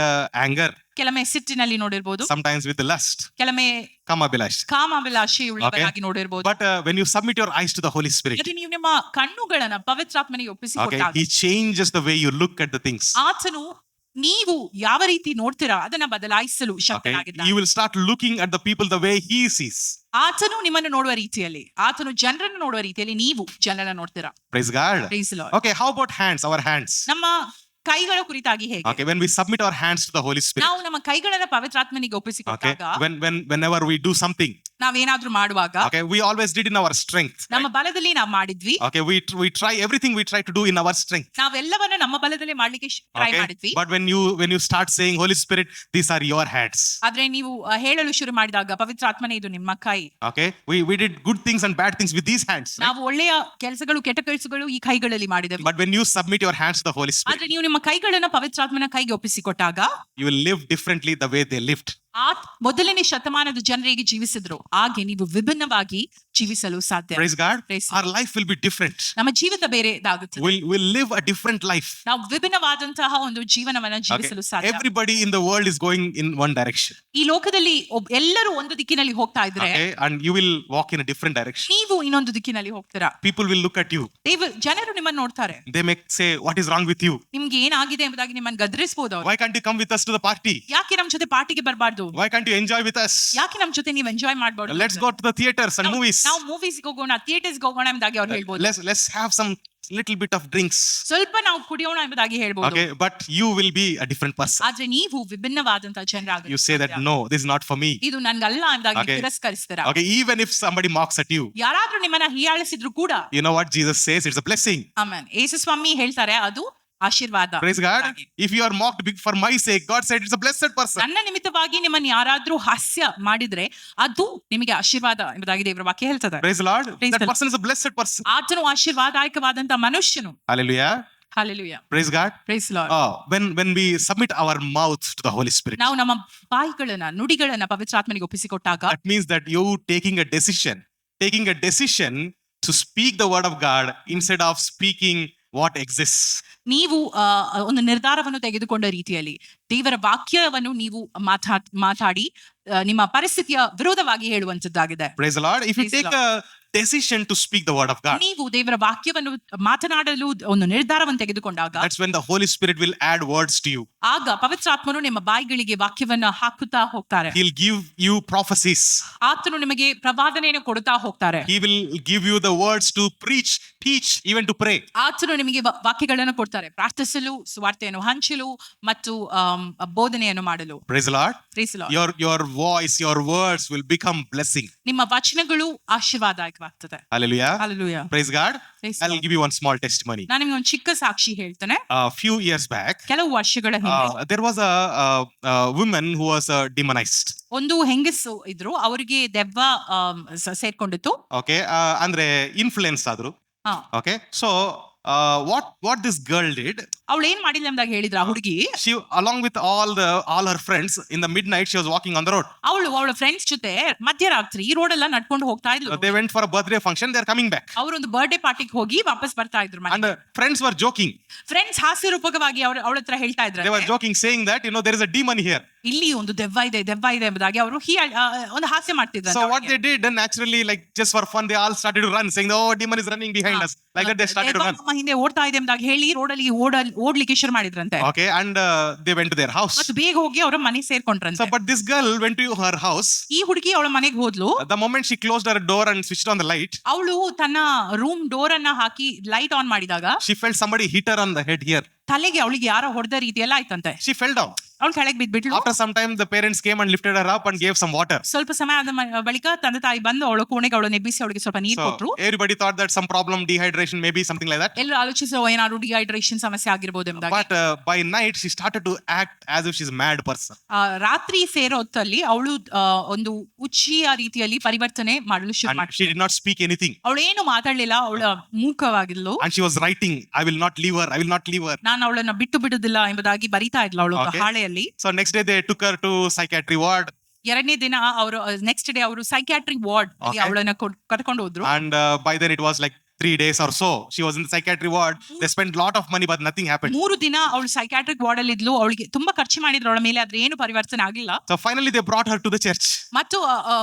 anger. ಕೆಲವೊಮ್ಮೆ ಸಿಟ್ಟಿನಲ್ಲಿ ನೋಡಿರ್ಬೋದು. Sometimes with lust. ಕೆಲವೊಮ್ಮೆ Kamabilash. ಕಾಮಾಭಿಲಾಷೆ ಉಳ್ಳವರಾಗಿ ನೋಡಿರ್ಬೋದು. But when you submit your eyes to the Holy Spirit, ಅದು ನೀವು ನಿಮ್ಮ ಕಣ್ಣುಗಳನ್ನ ಪವಿತ್ರಾತ್ಮನಿಗೆ ಒಪ್ಪಿಸಿಕೊಟ್ಟಾಗ he changes the way you look at the things. ಆತನು ನೀವು ಯಾವ ರೀತಿ ನೋಡ್ತೀರಾ ಅದನ್ನ ಬದಲಾಯಿಸಲು Okay, ಶಕ್ತನಾಗಿದ್ದಾನೆ. you will start looking at the people the way he sees. ಆತನು ನಿಮ್ಮನ್ನು ನೋಡುವ ರೀತಿಯಲ್ಲಿ, ಆತನು ಜನರನ್ನು ನೋಡುವ ರೀತಿಯಲ್ಲಿ ನೀವು ಜನರನ್ನ ನೋಡ್ತೀರಾ. Praise God. Praise the Lord. Okay, how about hands? Our hands. ನಮ್ಮ ಕೈಗಳ ಕುರಿತಾಗಿ ಹೇಗೆ? Okay, when we submit our hands to the Holy Spirit. ನಾವು ನಮ್ಮ ಕೈಗಳನ್ನ ಪವಿತ್ರಾತ್ಮನಿಗೆ Okay, ಒಪ್ಪಿಸಿಕೊಟ್ಟಾಗ whenever we do something, ನಾವೇನಾದ್ರೂ ಮಾಡುವಾಗ okay, we always did in our strength. ನಮ್ಮ ಬಲದಲ್ಲಿ ನಾವು ಮಾಡಿದ್ವಿ. Okay, we try everything we try to do in our strength. ನಾವೆಲ್ಲವನ್ನ ನಮ್ಮ ಬಲದಲ್ಲಿ ಮಾಡ್ಲಿಕ್ಕೆ ಟ್ರೈ Okay, ಮಾಡಿದ್ವಿ. but when you start saying, Holy Spirit, these are your hands. ಆದ್ರೆ ನೀವು ಹೇಳಲು ಶುರು ಮಾಡಿದಾಗ ಪವಿತ್ರಾತ್ಮನೇ ಇದು ನಿಮ್ಮ ಕೈ. Okay, we did good things and bad things with these hands. Right? ನಾವು ಒಳ್ಳೆಯ ಕೆಲಸಗಳು ಕೆಟ್ಟ ಕೆಲಸಗಳು ಈ ಕೈಗಳಲ್ಲಿ ಮಾಡಿದೆವು. But when you submit your hands to the Holy Spirit, ಆದ್ರೆ ನೀವು ನಿಮ್ಮ ಕೈಗಳನ್ನ ಪವಿತ್ರಾತ್ಮನ ಕೈಗೆ ಒಪ್ಪಿಸಿಕೊಟ್ಟಾಗ you will live differently the way they lived. ಮೊದಲನೇ ಶತಮಾನದ ಜನರಿಗೆ ಜೀವಿಸಿದ್ರು, ಹಾಗೆ ನೀವು ವಿಭಿನ್ನವಾಗಿ ಜೀವಿಸಲು ಸಾಧ್ಯ. Praise God. Praise Our life will be different. ನಮ್ಮ ಜೀವಿತ ಬೇರೆದಾಗುತ್ತದೆ. We'll live a different life. ನಾವು ವಿಭಿನ್ನವಾದಂತಹ ಒಂದು ಜೀವನವನ್ನ ಜೀವಿಸಲು ಸಾಧ್ಯ. Everybody in the world is going in one direction. ಈ ಲೋಕದಲ್ಲಿ ಎಲ್ಲರೂ ಒಂದು ದಿಕ್ಕಿನಲ್ಲಿ ಹೋಗ್ತಾ ಇದ್ರೆ Okay, and you will walk in a different direction. ನೀವು ಇನ್ನೊಂದು ದಿಕ್ಕಿನಲ್ಲಿ ಹೋಗ್ತೀರಾ. People will look at you. ಜನರು ನಿಮ್ಮನ್ನು ನೋಡ್ತಾರೆ. They may say, "What is wrong with you? ನಿಮ್ಗೆ ಏನಾಗಿದೆ ಎಂಬುದಾಗಿ ನಿಮ್ಮನ್ನು ಗದರಿಸಬಹುದು ಅವರು. Why can't you come with us to the party? ಯಾಕೆ ನಮ್ಮ ಜೊತೆ ಪಾರ್ಟಿಗೆ ಬರಬಾರ್ದು? Why can't you enjoy with us? ಯಾಕೆ ನಮ್ಮ ಜೊತೆ ನೀವು ಎಂಜಾಯ್ ಮಾಡಬಾರ್ದು? Let's go to the theaters and movies. ನಾವು ಮೂವೀಸ್ ಹೋಗೋಣ, ಥಿಯೇಟರ್ಸ್ ಹೋಗೋಣ ಎಂಬುದಾಗಿ ಅವ್ರು ಹೇಳ್ಬೋದು. Let's have some little bit of drinks." ಸ್ವಲ್ಪ ನಾವು ಕುಡಿಯೋಣ ಎಂಬುದಾಗಿ ಹೇಳ್ಬೋದು. Okay, but you will be a different person. ಆದ್ರೆ ನೀವು ವಿಭಿನ್ನವಾದಂತಹ ಜನರಾಗಿ You say that, "No, this is not for me." ಇದು ನನ್ಗಲ್ಲ ಎಂಬುದಾಗಿ Okay. ತಿರಸ್ಕರಿಸ್ತೀರಾ. Okay, even if somebody mocks at you, ಯಾರಾದ್ರೂ ನಿಮ್ಮನ್ನ ಹೀಯಾಳಿಸಿದ್ರು ಕೂಡ you know what Jesus says? It's a blessing. Amen. Yesu ಸ್ವಾಮಿ ಹೇಳ್ತಾರೆ ಅದು ಆಶೀರ್ವಾದ. Praise God. If you are mocked for my sake, God said it's a blessed person. ನನ್ನ ನಿಮಿತ್ತವಾಗಿ ನಿಮ್ಮನ್ನು ಯಾರಾದ್ರೂ ಹಾಸ್ಯ ಮಾಡಿದ್ರೆ ಅದು ನಿಮಗೆ ಆಶೀರ್ವಾದ ಎಂಬುದಾಗಿ ದೇವರ ವಾಕ್ಯ ಹೇಳ್ತದೆ. Praise the Lord. Praise That the person is a blessed person. ಆತನು ಆಶೀರ್ವಾದಾಯಕವಾದಂತ ಮನುಷ್ಯನು. Hallelujah. Hallelujah. Praise God. Praise Lord. When we submit our mouth to the Holy Spirit, ನಾವು ನಮ್ಮ ಬಾಯಿಗಳನ್ನ ನುಡಿಗಳನ್ನ ಪವಿತ್ರಾತ್ಮನಿಗೆ ಒಪ್ಪಿಸಿಕೊಟ್ಟಾಗ that means that you taking a decision to speak the word of God instead of speaking what exists. ನೀವು ಒಂದು ನಿರ್ಧಾರವನ್ನು ತೆಗೆದುಕೊಂಡ ರೀತಿಯಲ್ಲಿ ದೇವರ ವಾಕ್ಯವನ್ನು ನೀವು ಮಾತಾಡಿ ನಿಮ್ಮ ಪರಿಸ್ಥಿತಿಯ ವಿರೋಧವಾಗಿ ಹೇಳುವಂತದ್ದಾಗಿದೆ. Praise the Lord. If you Praise take a decision to speak the word of God, ನೀವು ದೇವರ ವಾಕ್ಯವನ್ನು ಮಾತನಾಡಲು ಒಂದು ನಿರ್ಧಾರವನ್ನು ತೆಗೆದುಕೊಂಡಾಗ that's when the Holy Spirit will add words to you. ಆಗ ಪವಿತ್ರಾತ್ಮನು ನಿಮ್ಮ ಬಾಯಿಗಳಿಗೆ ವಾಕ್ಯವನ್ನ ಹಾಕುತ್ತಾ ಹೋಗ್ತಾರೆ. He'll give you prophecies. ಆತನು ನಿಮಗೆ ಪ್ರವಾದನೆಯನ್ನು ಕೊಡುತ್ತಾ ಹೋಗ್ತಾರೆ. He will give you the words to preach, teach, even to pray. ಆತನು ನಿಮಗೆ ವಾಕ್ಯಗಳನ್ನು ಕೊಡ್ತಾರೆ, ಪ್ರಾರ್ಥಿಸಲು, ಸುವಾರ್ತೆಯನ್ನು ಹಂಚಲು ಮತ್ತು ಬೋಧನೆಯನ್ನು ಮಾಡಲು. Praise the Lord. Praise the Lord. Your voice, your words will become blessing. ನಿಮ್ಮ ವಚನಗಳು ಆಶೀರ್ವಾದವಾಗ್ತದೆ. Hallelujah. Hallelujah. Praise God. Praise I'll God. give you one small testimony. ನಾನು ನಿಮಗೆ ಒಂದು ಚಿಕ್ಕ ಸಾಕ್ಷಿ ಹೇಳ್ತೇನೆ. A few years back, ಕೆಲವು ವರ್ಷಗಳ ಹಿಂದೆ there was a woman who was demonized. ಒಂದು ಹೆಂಗಸು ಇದ್ರು, ಅವರಿಗೆ ದೆವ್ವ ಸೇರ್ಕೊಂಡಿತ್ತು. Okay, ಅಂದ್ರೆ ಇನ್ಫ್ಲುಯೆನ್ಸ್ ಆದ್ರು. ಹಾ. Okay, so what this girl did, ಅವಳು ಏನ್ ಮಾಡಿಲ್ಲ ಎಂಬುದಾಗಿ ಹೇಳಿದ್ರ ಹುಡುಗಿ, she along with all her friends in the midnight she was walking on the road. ಅವಳ ಫ್ರೆಂಡ್ಸ್ ಜೊತೆ ಮಧ್ಯರಾತ್ರಿ ಈ ರೋಡ್ ಎಲ್ಲ ನಡ್ಕೊಂಡು ಹೋಗ್ತಾ ಇದ್ಲು. They went for a birthday function, they are coming back. ಅವರೊಂದು ಬರ್ಡೇ ಪಾರ್ಟಿಗೆ ಹೋಗಿ ವಾಪಸ್ ಬರ್ತಾ ಇದ್ರು. And friends were joking. Friends ಹಾಸ್ಯರೂಪಕವಾಗಿ ಅವಳ ಹತ್ರ ಹೇಳ್ತಾ ಇದ್ರು, They were joking saying that there is a demon here. ಇಲ್ಲಿ ಒಂದು ದೆವ್ವ ಇದೆ ಎಂಬುದಾಗಿ ಅವರು ಒಂದು ಹಾಸ್ಯ ಮಾಡ್ತಿದ್ರು. So what they did, naturally, like just for fun, they all started to run, saying, "Oh, demon is running behind us." Like that they started to run. ನಮ್ಮ ಹಿಂದೆ ಓಡ್ತಾ ಇದೆ ಎಂಬುದಾಗಿ ಹೇಳಿ ರೋಡಲ್ಲಿ ಓಡ್ಲಿಕ್ಕೆ ಶುರು ಮಾಡಿದ್ರಂತೆ. Okay, and they went to their house. ಮತ್ತು ಬೇಗ ಹೋಗಿ ಅವರ ಮನೆ ಸೇರ್ಕೊಂಡ್ರಂತೆ. So but this girl went to her house. ಈ ಹುಡುಗಿ ಅವಳ ಮನೆಗೆ ಹೋದ್ಲು. The moment she closed her door and switched on the light, ಅವಳು ತನ್ನ ರೂಮ್ ಡೋರ್ ಅನ್ನ ಹಾಕಿ ಲೈಟ್ ಆನ್ ಮಾಡಿದಾಗ she felt somebody hit her on the head here. ತಲೆಗೆ ಅವಳಿಗೆ ಯಾರೋ ಹೊಡೆದ ರೀತಿಯೆಲ್ಲ ಆಯ್ತಂತೆ. She fell down. ಅವಳು ಕೆಳಗೆ ಬಿದ್ಬಿಟ್ಲು. After some time, the parents came and lifted her up and gave some water. ಸ್ವಲ್ಪ ಸಮಯ ಆದ ಬಳಿಕ ತಂದೆ ತಾಯಿ ಬಂದು ಅವಳ ಕೋಣೆಗೆ ಅವಳು ನೆಬ್ಬಿಸಿ ಅವಳಿಗೆ ಸ್ವಲ್ಪ ನೀರು ಕೊಟ್ರು. So everybody thought that some problem, dehydration, maybe something like that. ಎಲ್ಲರೂ ಆಲೋಚಿಸೋ ಏನಾದ್ರು ಡಿಹೈಡ್ರೇಷನ್ ಸಮಸ್ಯೆ ಆಗಿರ್ಬೋದು ಎಂಬುದಾಗಿ. But by night she started to act as if she's a mad person. ರಾತ್ರಿ ಸೇರೋ ಹೊತ್ತಲ್ಲಿ ಅವಳು ಒಂದು ಉಚ್ಚಿಯ ರೀತಿಯಲ್ಲಿ ಪರಿವರ್ತನೆ ಮಾಡಲು ಶುರು And ಮಾಡಿದ್ಳು. she did not speak anything. ಅವಳು ಏನು ಮಾತಾಡ್ಲಿಲ್ಲ, ಅವಳ ಮೂಕವಾಗಿದ್ಲು. And she was writing, "I will not leave her. I will not leave her." ನಾನು ಅವಳನ್ನ ಬಿಟ್ಟು ಬಿಡುದಿಲ್ಲ ಎಂಬುದಾಗಿ ಬರಿತಾ ಇದ್ಲು ಅವಳು Okay. ಹಾಳೆಯಲ್ಲಿ. So next day they took her to psychiatry ward. ಎರಡನೇ ದಿನ ಅವರು ನೆಕ್ಸ್ಟ್ ಡೇ ಅವರು ಸೈಕ್ಯಾಟ್ರಿಕ್ ವಾರ್ಡ್ Okay. ಅವಳನ್ನ ಕರ್ಕೊಂಡು ಹೋದ್ರು. And by then it was like 3 days or so. She was in the psychiatry ward. They spent lot of money, but nothing happened. 3 ದಿನ ಅವಳು psychiatric ward ಅಲ್ಲಿ ಇದ್ಲು. ಅವಳಿಗೆ ತುಂಬಾ ಖರ್ಚು ಮಾಡಿದ್ರು ಅವಳ ಮೇಲೆ, ಆದ್ರೆ ಏನು ಪರಿವರ್ತನೆ ಆಗಿಲ್ಲ. So finally they brought her to the church. ಮತ್ತು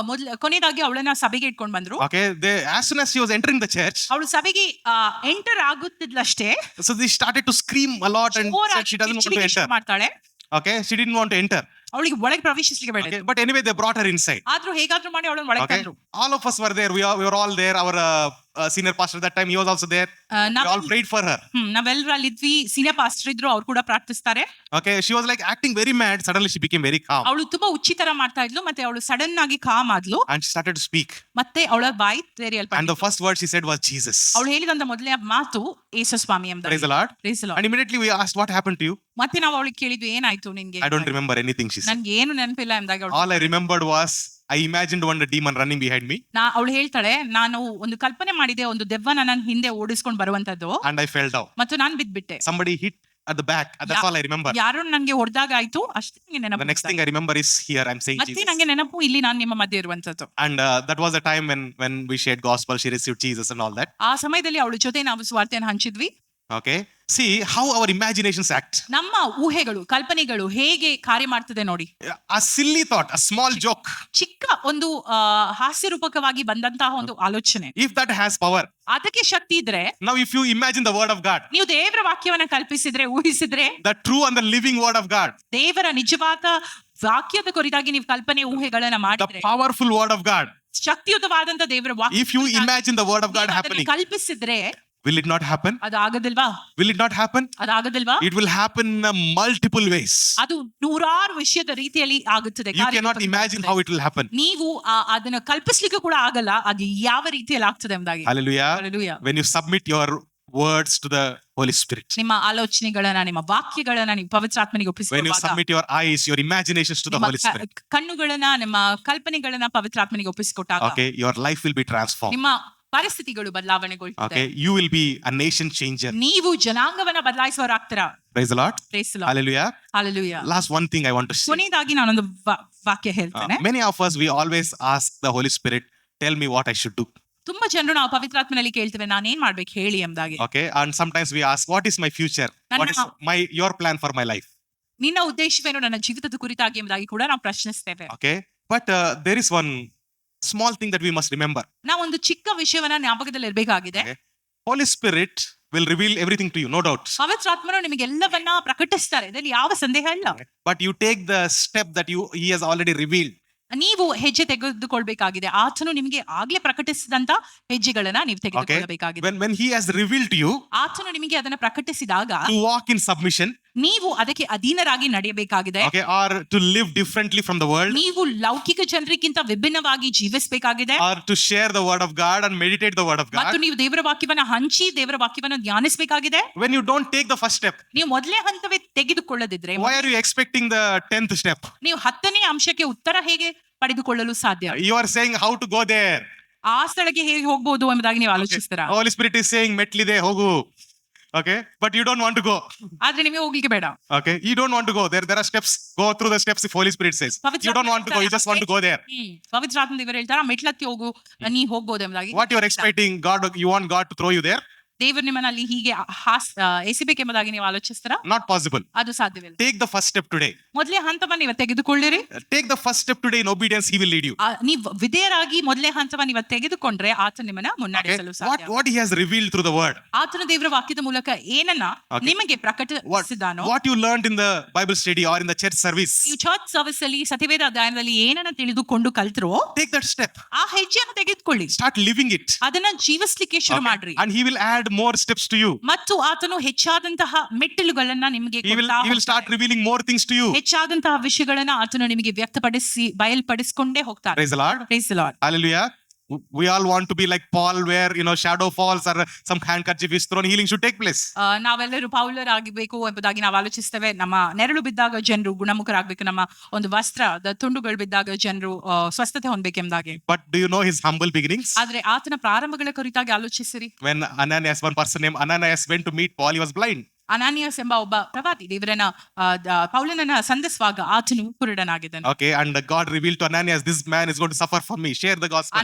ಕೊನೆಯದಾಗಿ ಅವಳನ್ನ ಸಭೆಗೆ ಇಟ್ಕೊಂಡು ಬಂದ್ರು. Okay, as soon as she was entering the church, ಅವಳು ಸಭೆಗೆ enter ಆಗುತ್ತಿದ್ಲಷ್ಟೇ so they started to scream a lot and said she doesn't want to enter. ಮಾಡ್ತಾಳೆ. Okay, she didn't want to enter. ಅವಳಿಗೆ ಒಳಗೆ ಪ್ರವೇಶಿಸಲಿಕ್ಕೆ ಬೇಡ. Okay, but anyway they brought her inside. ಆದ್ರೂ ಹೇಗಾದ್ರೂ ಮಾಡಿ ಅವಳನ್ನ ಒಳಗೆ Okay, ತಂದ್ರು. all of us were there. We were all there. Our senior pastor that time, he was also there. We all prayed for her. ನಾವೆಲ್ಲರೂ ಅಲ್ಲಿದ್ವಿ. Senior pastor ಇದ್ರು, ಅವ್ರು ಕೂಡ ಪ್ರಾರ್ಥಿಸ್ತಾರೆ. Okay, she was like acting very mad. Suddenly she became very calm ಅವಳು ತುಂಬಾ ಉಚ್ಚಿತರ ಮಾಡ್ತಾ ಇದ್ಲು, ಮತ್ತೆ ಅವಳು ಸಡನ್ ಆಗಿ com ಆದ್ಲು. and she started to speak. ಮತ್ತೆ ಅವಳ ಬಾಯಿ And ತೆರೆಯಲ್ಪಟ್ಟಿತು. the first word she said was Jesus. ಅವಳು ಹೇಳಿದಂತ ಮೊದಲನೇ ಮಾತು ಯೇಸು ಸ್ವಾಮಿ ಎಂಬುದಾಗಿ. Praise the Lord. Praise the Lord. And immediately we asked, "What happened to you?" ಮತ್ತೆ ನಾವು ಅವಳಿಗೆ ಕೇಳಿದ್ವಿ, ಏನಾಯ್ತು ನಿನ್ಗೆ? I don't remember anything, she said. ನನ್ಗೆ ಏನು ನೆನಪಿಲ್ಲ ಎಂದಾಗ All I remembered was I imagined one demon running behind me ಅವಳು ಹೇಳ್ತಾಳೆ, ನಾನು ಒಂದು ಕಲ್ಪನೆ ಮಾಡಿದೆ, ಒಂದು ದೆವ್ವ ನನ್ನ ಹಿಂದೆ ಓಡಿಸ್ಕೊಂಡು ಬರುವಂತದ್ದು, and I fell down. ಮತ್ತು ನಾನು ಬಿದ್ಬಿಟ್ಟೆ. Somebody hit at the back. That's all I remember. ಯಾರೋ ನಂಗೆ ಹೊಡೆದಾಗ ಆಯ್ತು ಅಷ್ಟೇ ನಂಗೆ The ನೆನಪು. next thing I remember is here I'm saying ಮತ್ತೆ Jesus. ನಂಗೆ ನೆನಪು ಇಲ್ಲಿ ನಾನು ನಿಮ್ಮ ಮಧ್ಯೆ ಇರುವಂತದ್ದು. And that was a time when we shared gospel, she received Jesus and all that. ಆ ಸಮಯದಲ್ಲಿ ಅವಳ ಜೊತೆ ನಾವು ಸುವಾರ್ತೆಯನ್ನು ಹಂಚಿದ್ವಿ. Okay. See how our imaginations act. ನಮ್ಮ ಊಹೆಗಳು ಕಲ್ಪನೆಗಳು ಹೇಗೆ ಕಾರ್ಯ ಮಾಡ್ತದೆ ನೋಡಿ. A silly thought, a small joke. ಚಿಕ್ಕ ಒಂದು ಹಾಸ್ಯ ರೂಪಕವಾಗಿ ಬಂದಂತಹ ಒಂದು ಆಲೋಚನೆ, If that has power. ಅದಕ್ಕೆ ಶಕ್ತಿ ಇದ್ರೆ, Now if you imagine the word of God. ನೀವು ದೇವರ ವಾಕ್ಯವನ್ನ ಕಲ್ಪಿಸಿದ್ರೆ, ಊಹಿಸಿದ್ರೆ, The true and the living word of God. ದೇವರ ನಿಜವಾದ ವಾಕ್ಯದ ಕುರಿತಾಗಿ ನೀವು ಕಲ್ಪನೆ ಊಹೆಗಳನ್ನ The ಮಾಡಿದ್ರೆ, powerful word of God. ಶಕ್ತಿಯುತವಾದಂತ ದೇವರ If you imagine the word of God happening, ಕಲ್ಪಿಸಿದ್ರೆ will it not happen? ಅದು ಆಗದಿಲ್ವಾ? Will it not happen? ಅದಾಗದಿಲ್ವಾ? It will happen in multiple ways. ಅದು ನೂರಾರು ವಿಷಯದ ರೀತಿಯಲ್ಲಿ ಆಗುತ್ತದೆ. You cannot imagine how it will happen. ನೀವು ಅದನ್ನ ಕಲ್ಪಿಸ್ಲಿಕ್ಕೆ ಕೂಡ ಆಗಲ್ಲ, ಅದು ಯಾವ ರೀತಿಯಲ್ಲಿ ಆಗ್ತದೆ ಎಂಬುದಾಗಿ. Hallelujah. Hallelujah. When you submit your words to the Holy Spirit. ನಿಮ್ಮ ಆಲೋಚನೆಗಳನ್ನ, ನಿಮ್ಮ ವಾಕ್ಯಗಳನ್ನ ನೀವು ಪವಿತ್ರಾತ್ಮನಿಗೆ When you ಒಪ್ಪಿಸುವಾಗ, submit your eyes, your imaginations to the ನಿಮ್ಮ Holy Spirit. ಕಣ್ಣುಗಳನ್ನ, ನಿಮ್ಮ ಕಲ್ಪನೆಗಳನ್ನ ಪವಿತ್ರಾತ್ಮನಿಗೆ ಒಪ್ಪಿಸಿಕೊಟ್ಟಾಗ, Okay, your life will be transformed. ನಿಮ್ಮ ಪರಿಸ್ಥಿತಿಗಳು ಬದಲಾವಣೆಗೊಳ್ಳುತ್ತದೆ. Okay, you will be a nation changer. ನೀವು ಜನಾಂಗವನ್ನ ಬದಲಾಯಿಸುವರಾಗ್ತೀರಾ. Praise the Lord. Praise the Lord. Hallelujah. Hallelujah. Last one thing I want to say. ಕೊನೆಯದಾಗಿ ನಾನೊಂದು ವಾಕ್ಯ ಹೇಳ್ತೇನೆ. Many of us, we always ask the Holy Spirit, tell me what I should do. ತುಂಬಾ ಜನರು ನಾವು ಪವಿತ್ರಾತ್ಮನಲ್ಲಿ ಕೇಳ್ತೇವೆ, ನಾನೇನ್ ಮಾಡ್ಬೇಕು ಹೇಳಿ ಎಂಬುದಾಗಿ. Okay, and sometimes we ask, what is my future? What is your plan for my life? ನಿನ್ನ ಉದ್ದೇಶವೇನು ನನ್ನ ಜೀವಿತದ ಕುರಿತಾಗಿ ಎಂಬುದಾಗಿ ಕೂಡ ನಾವು ಪ್ರಶ್ನಿಸ್ತೇವೆ. Okay, but there is one small thing that we must remember. ನಾವು ಒಂದು ಚಿಕ್ಕ ವಿಷಯವನ್ನ ಜ್ಞಾಪಕದಲ್ಲಿ ಇರಬೇಕಾಗಿದೆ. Okay. Holy Spirit will reveal everything to you, no doubt. ಪವಿತ್ರಾತ್ಮನು ನಿಮಗೆಲ್ಲವನ್ನ ಪ್ರಕಟಿಸ್ತಾರೆ, ಇದರಲ್ಲಿ ಯಾವ ಸಂದೇಹ ಇಲ್ಲ. But you take the step that he has already revealed. ನೀವು ಹೆಜ್ಜೆ ತೆಗೆದುಕೊಳ್ಬೇಕಾಗಿದೆ. ಆತನು ನಿಮಗೆ ಆಗ್ಲೇ ಪ್ರಕಟಿಸಿದಂತ ಹೆಜ್ಜೆಗಳನ್ನ ನೀವು ತೆಗೆದುಕೊಳ್ಳಬೇಕಾಗಿದೆ. When he has revealed to you, ಆತನು ನಿಮಗೆ ಅದನ್ನ ಪ್ರಕಟಿಸಿದಾಗ to walk in submission, ನೀವು ಅದಕ್ಕೆ ಅಧೀನರಾಗಿ ನಡೆಯಬೇಕಾಗಿದೆ. okay, or to live differently from the world, ನೀವು ಲೌಕಿಕ ಜನರಿಗಿಂತ ವಿಭಿನ್ನವಾಗಿ ಜೀವಿಸಬೇಕಾಗಿದೆ. or to share the word of God and meditate the word of God. ಮತ್ತು ನೀವು ದೇವರ ವಾಕ್ಯವನ್ನ ಹಂಚಿ ದೇವರ ವಾಕ್ಯವನ್ನ ಧ್ಯಾನಿಸಬೇಕಾಗಿದೆ. When you don't take the first step, ನೀವು ಮೊದಲೇ ಹಂತವೇ ತೆಗೆದುಕೊಳ್ಳದಿದ್ರೆ, why are you expecting the 10th step? ನೀವು 10ನೇ ಅಂಶಕ್ಕೆ ಉತ್ತರ ಹೇಗೆ ಪಡೆದುಕೊಳ್ಳಲು ಸಾಧ್ಯ? You are saying how to go there. ಆ ಸ್ಥಳಕ್ಕೆ ಹೇಗೆ ಹೋಗಬಹುದು ಎಂಬುದಾಗಿ ನೀವು ಆಲೋಚಿಸ್ತೀರಾ. Holy Spirit is saying ಮೆಟ್ಲಿದೆ ಹೋಗು. Okay, but you don't want to go. ಆದ್ರೆ ನಿಮಗೆ ಹೋಗ್ಲಿಕ್ಕೆ ಬೇಡ. Okay, you don't want to go there. There are steps. Go through the steps if Holy Spirit says. You don't want to go. You just want to go there. ಪವಿತ್ರಾತ್ಮ ದೇವರು ಹೇಳ್ತಾರ, ಮೆಟ್ಲತ್ತಿ ಹೋಗು, ನೀ ಹೋಗ್ಬೋದು ಎಂಬುದಾಗಿ. What you are expecting? You want God to throw you there? ದೇವರು ನಿಮ್ಮನಲ್ಲಿ ಹೀಗೆ ಎಸಿಬೇಕೆಂಬುದಾಗಿ ನೀವು ಆಲೋಚಿಸ್ತೀರಾ? Not possible. ಅದು ಸಾಧ್ಯವಿಲ್ಲ. Take the first step today. ಮೊದಲೇ ಹಂತವನ್ನು ನೀವು ತೆಗೆದುಕೊಳ್ಳಿರಿ. Take the first step today in obedience. He will lead you. ನೀವು ವಿಧೇಯರಾಗಿ ಮೊದಲೇ ಹಂತವನ್ನು ನೀವು ತೆಗೆದುಕೊಂಡ್ರೆ ಆತ ನಿಮ್ಮನ್ನ ಮುನ್ನಡೆಸಲು ಸಾಧ್ಯ. What he has revealed through the word. ಆತನ ದೇವರ ವಾಕ್ಯದ ಮೂಲಕ ಏನನ್ನ ನಿಮಗೆ ಪ್ರಕಟಿಸಿದಾನೋ, What you learned in the Bible study or in the church service. ನೀವು ಚರ್ಚ್ ಸರ್ವಿಸ್ ಅಲ್ಲಿ ಸತ್ಯವೇದ ಅಧ್ಯಯನದಲ್ಲಿ ಏನನ್ನ ತಿಳಿದುಕೊಂಡು ಕಲ್ತ್ರೋ, take that step. ಆ ಹೆಜ್ಜೆಯನ್ನು ತೆಗೆದುಕೊಳ್ಳಿ. Start living it. ಅದನ್ನ ಜೀವಿಸಲಿಕ್ಕೆ ಶುರು ಮಾಡ್ರಿ. And he will add more steps to you. ಮತ್ತು ಆತನು ಹೆಚ್ಚಾದಂತಹ ಮೆಟ್ಟಿಲುಗಳನ್ನ ನಿಮಗೆ he will start revealing more things to you. ಹೆಚ್ಚಾದಂತಹ ವಿಷಯಗಳನ್ನ ಆತನು ನಿಮಗೆ ವ್ಯಕ್ತಪಡಿಸಿ ಬಯಲ್ಪಡಿಸಿಕೊಂಡೇ ಹೋಗ್ತಾರೆ. Praise the Lord. Praise the Lord. Hallelujah. We all want to be like Paul, where shadow falls or some handkerchief is thrown, healing should take place. ನಾವೆಲ್ಲರೂ ಪೌಲರಾಗಬೇಕು ಎಂಬುದಾಗಿ ನಾವು ಆಲೋಚಿಸ್ತೇವೆ. ನಮ್ಮ ನೆರಳು ಬಿದ್ದಾಗ ಜನರು ಗುಣಮುಖರಾಗಬೇಕು, ನಮ್ಮ ಒಂದು ವಸ್ತ್ರದ ತುಂಡುಗಳು ಬಿದ್ದಾಗ ಜನರು ಸ್ವಸ್ಥತೆ ಹೊಂದಬೇಕೆಂಬುದಾಗಿ. But do you know his humble beginnings? ಆದ್ರೆ ಆತನ ಪ್ರಾರಂಭಗಳ ಕುರಿತಾಗಿ ಆಲೋಚಿಸಿರಿ. When Ananias, one person named Ananias, went to meet Paul, he was blind. ಅನಾನಿಯಸ್ ಎಂಬ ಒಬ್ಬ ಪ್ರವಾದಿ ದೇವರನ್ನ ಪೌಲನನ್ನ ಸಂಧಿಸುವಾಗ ಆತನು ಕುರುಡನಾಗಿದ್ದನು. Okay, and God revealed to Ananias, this man is going to suffer for me. Share the gospel.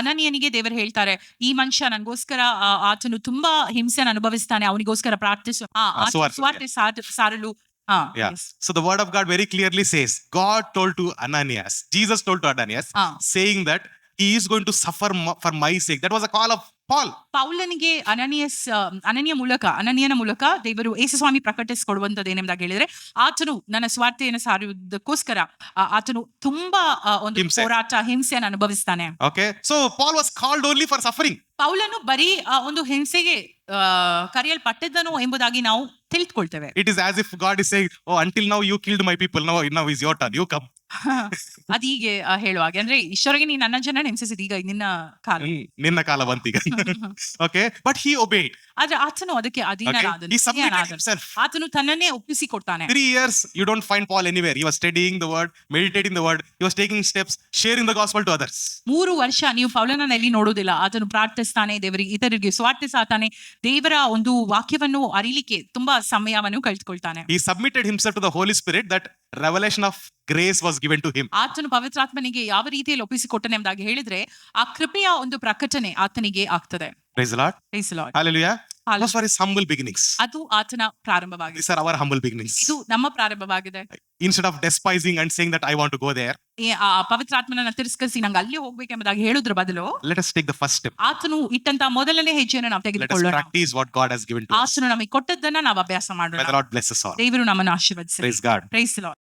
ಅನನೀಯನಿಗೆ ದೇವರು ಹೇಳ್ತಾರೆ, ಈ ಮನುಷ್ಯ ನನಗೋಸ್ಕರ ಆತನು ತುಂಬಾ ಹಿಂಸೆಯನ್ನು ಅನುಭವಿಸ್ತಾನೆ, ಅವನಿಗೋಸ್ಕರ ಪ್ರಾರ್ಥಿಸು, ಸುವಾರ್ತೆ ಸಾರಲು. Yeah. So the word of God very clearly says, God told to Ananias, Jesus told to Ananias, saying that he is going to suffer for my sake. That was a call of Paul. ಪೌಲನಿಗೆ ಅನನೀಯನ ಮೂಲಕ ದೇವರು ಯೇಸು ಸ್ವಾಮಿ ಪ್ರಕಟಿಸಿಕೊಡುವಂತದ್ದು ಏನೆಂದಾಗ ಹೇಳಿದ್ರೆ, ಆತನು ನನ್ನ ಸ್ವಾರ್ಥೆಯನ್ನು ಸಾರುವುದಕ್ಕೋಸ್ಕರ ಆತನು ತುಂಬಾ ಒಂದು ಹೋರಾಟ ಹಿಂಸೆಯನ್ನು ಅನುಭವಿಸ್ತಾನೆ. Okay, so Paul was called only for suffering. ಪೌಲನು ಬರೀ ಒಂದು ಹಿಂಸೆಗೆ ಕರೆಯಲ್ಪಟ್ಟಿದ್ದನು ಎಂಬುದಾಗಿ ನಾವು ತಿಳಿದುಕೊಳ್ತೇವೆ. It is as if God is saying, oh, until now you killed my people, now is your turn, you come. ಅದೀಗೆ ಹೇಳುವಾಗೆ ಅಂದ್ರೆ ಇಷ್ಟವರೆಗೆ ನೀನ್ ನನ್ನ ಜನ ನೆಮ್ಸಿಸಿದ್ ಈಗ ನಿನ್ನ ಕಾಲ. ನಿನ್ನ ಕಾಲ ಬಂತೀಗ. Okay, but he obeyed. ಆದ್ರೆ ಆತನು ಅದಕ್ಕೆ Okay, ಅಧೀನನಾದನು, he submitted ವಿಧೇಯನಾದನು. himself. ಆತನು ತನ್ನನ್ನೇ ಒಪ್ಪಿಸಿಕೊಡ್ತಾನೆ. 3 years you don't find Paul anywhere. He was studying the word, meditating the word, he was taking steps, sharing the gospel to others. 3 ವರ್ಷ ನೀವು ಪೌಲನನ್ನ ಎಲ್ಲಿ ನೋಡೋದಿಲ್ಲ. ಆತನು ಪ್ರಾರ್ಥಿಸ್ತಾನೆ, ದೇವರಿಗೆ ಇತರರಿಗೆ ಸ್ವಾರ್ಥಿಸಾತಾನೆ, ದೇವರ ಒಂದು ವಾಕ್ಯವನ್ನು ಅರಿಲಿಕ್ಕೆ ತುಂಬಾ ಸಮಯವನ್ನು ಕಳೆದುಕೊಳ್ತಾನೆ. He submitted himself to the Holy Spirit, that revelation of grace was given to him. ಆತನು ಪವಿತ್ರಾತ್ಮನಿಗೆ ಯಾವ ರೀತಿಯಲ್ಲಿ ಒಪ್ಪಿಸಿಕೊಟ್ಟನೆ ಎಂಬುದಾಗಿ ಹೇಳಿದ್ರೆ ಆ ಕೃಪೆಯ ಒಂದು ಪ್ರಕಟಣೆ ಆತನಿಗೆ ಆಗ್ತದೆ. Praise the Lord. Praise the Lord. Hallelujah. Hallelujah. Those were his humble beginnings. ಅದು ಆತನ ಪ್ರಾರಂಭವಾಗಿದೆ. These are our humble beginnings. ಇದು ನಮ್ಮ ಪ್ರಾರಂಭವಾಗಿದೆ. Instead of despising and saying that I want to go there, ಆ ಪವಿತ್ರಾತ್ಮನನ್ನ ತಿರಸ್ಕರಿಸಿ ನಂಗೆ ಅಲ್ಲಿ ಹೋಗ್ಬೇಕೆಂಬುದಾಗಿ ಹೇಳುದ್ರ ಬದಲು let us take the first step. ಆತನು ಇಟ್ಟಂತ ಮೊದಲನೇ ಹೆಜ್ಜೆಯನ್ನು ನಾವು Let us ತೆಗೆದುಕೊಳ್ಳೋಣ. practice what God has given to us. ಆತನು ನಮಗೆ ಕೊಟ್ಟದ್ದನ್ನ ನಾವು ಅಭ್ಯಾಸ May ಮಾಡೋಣ. the Lord bless us all. ದೇವರು ನಮ್ಮನ್ನು ಆಶೀರ್ವದಿಸಲಿ. Praise God. Praise the Lord.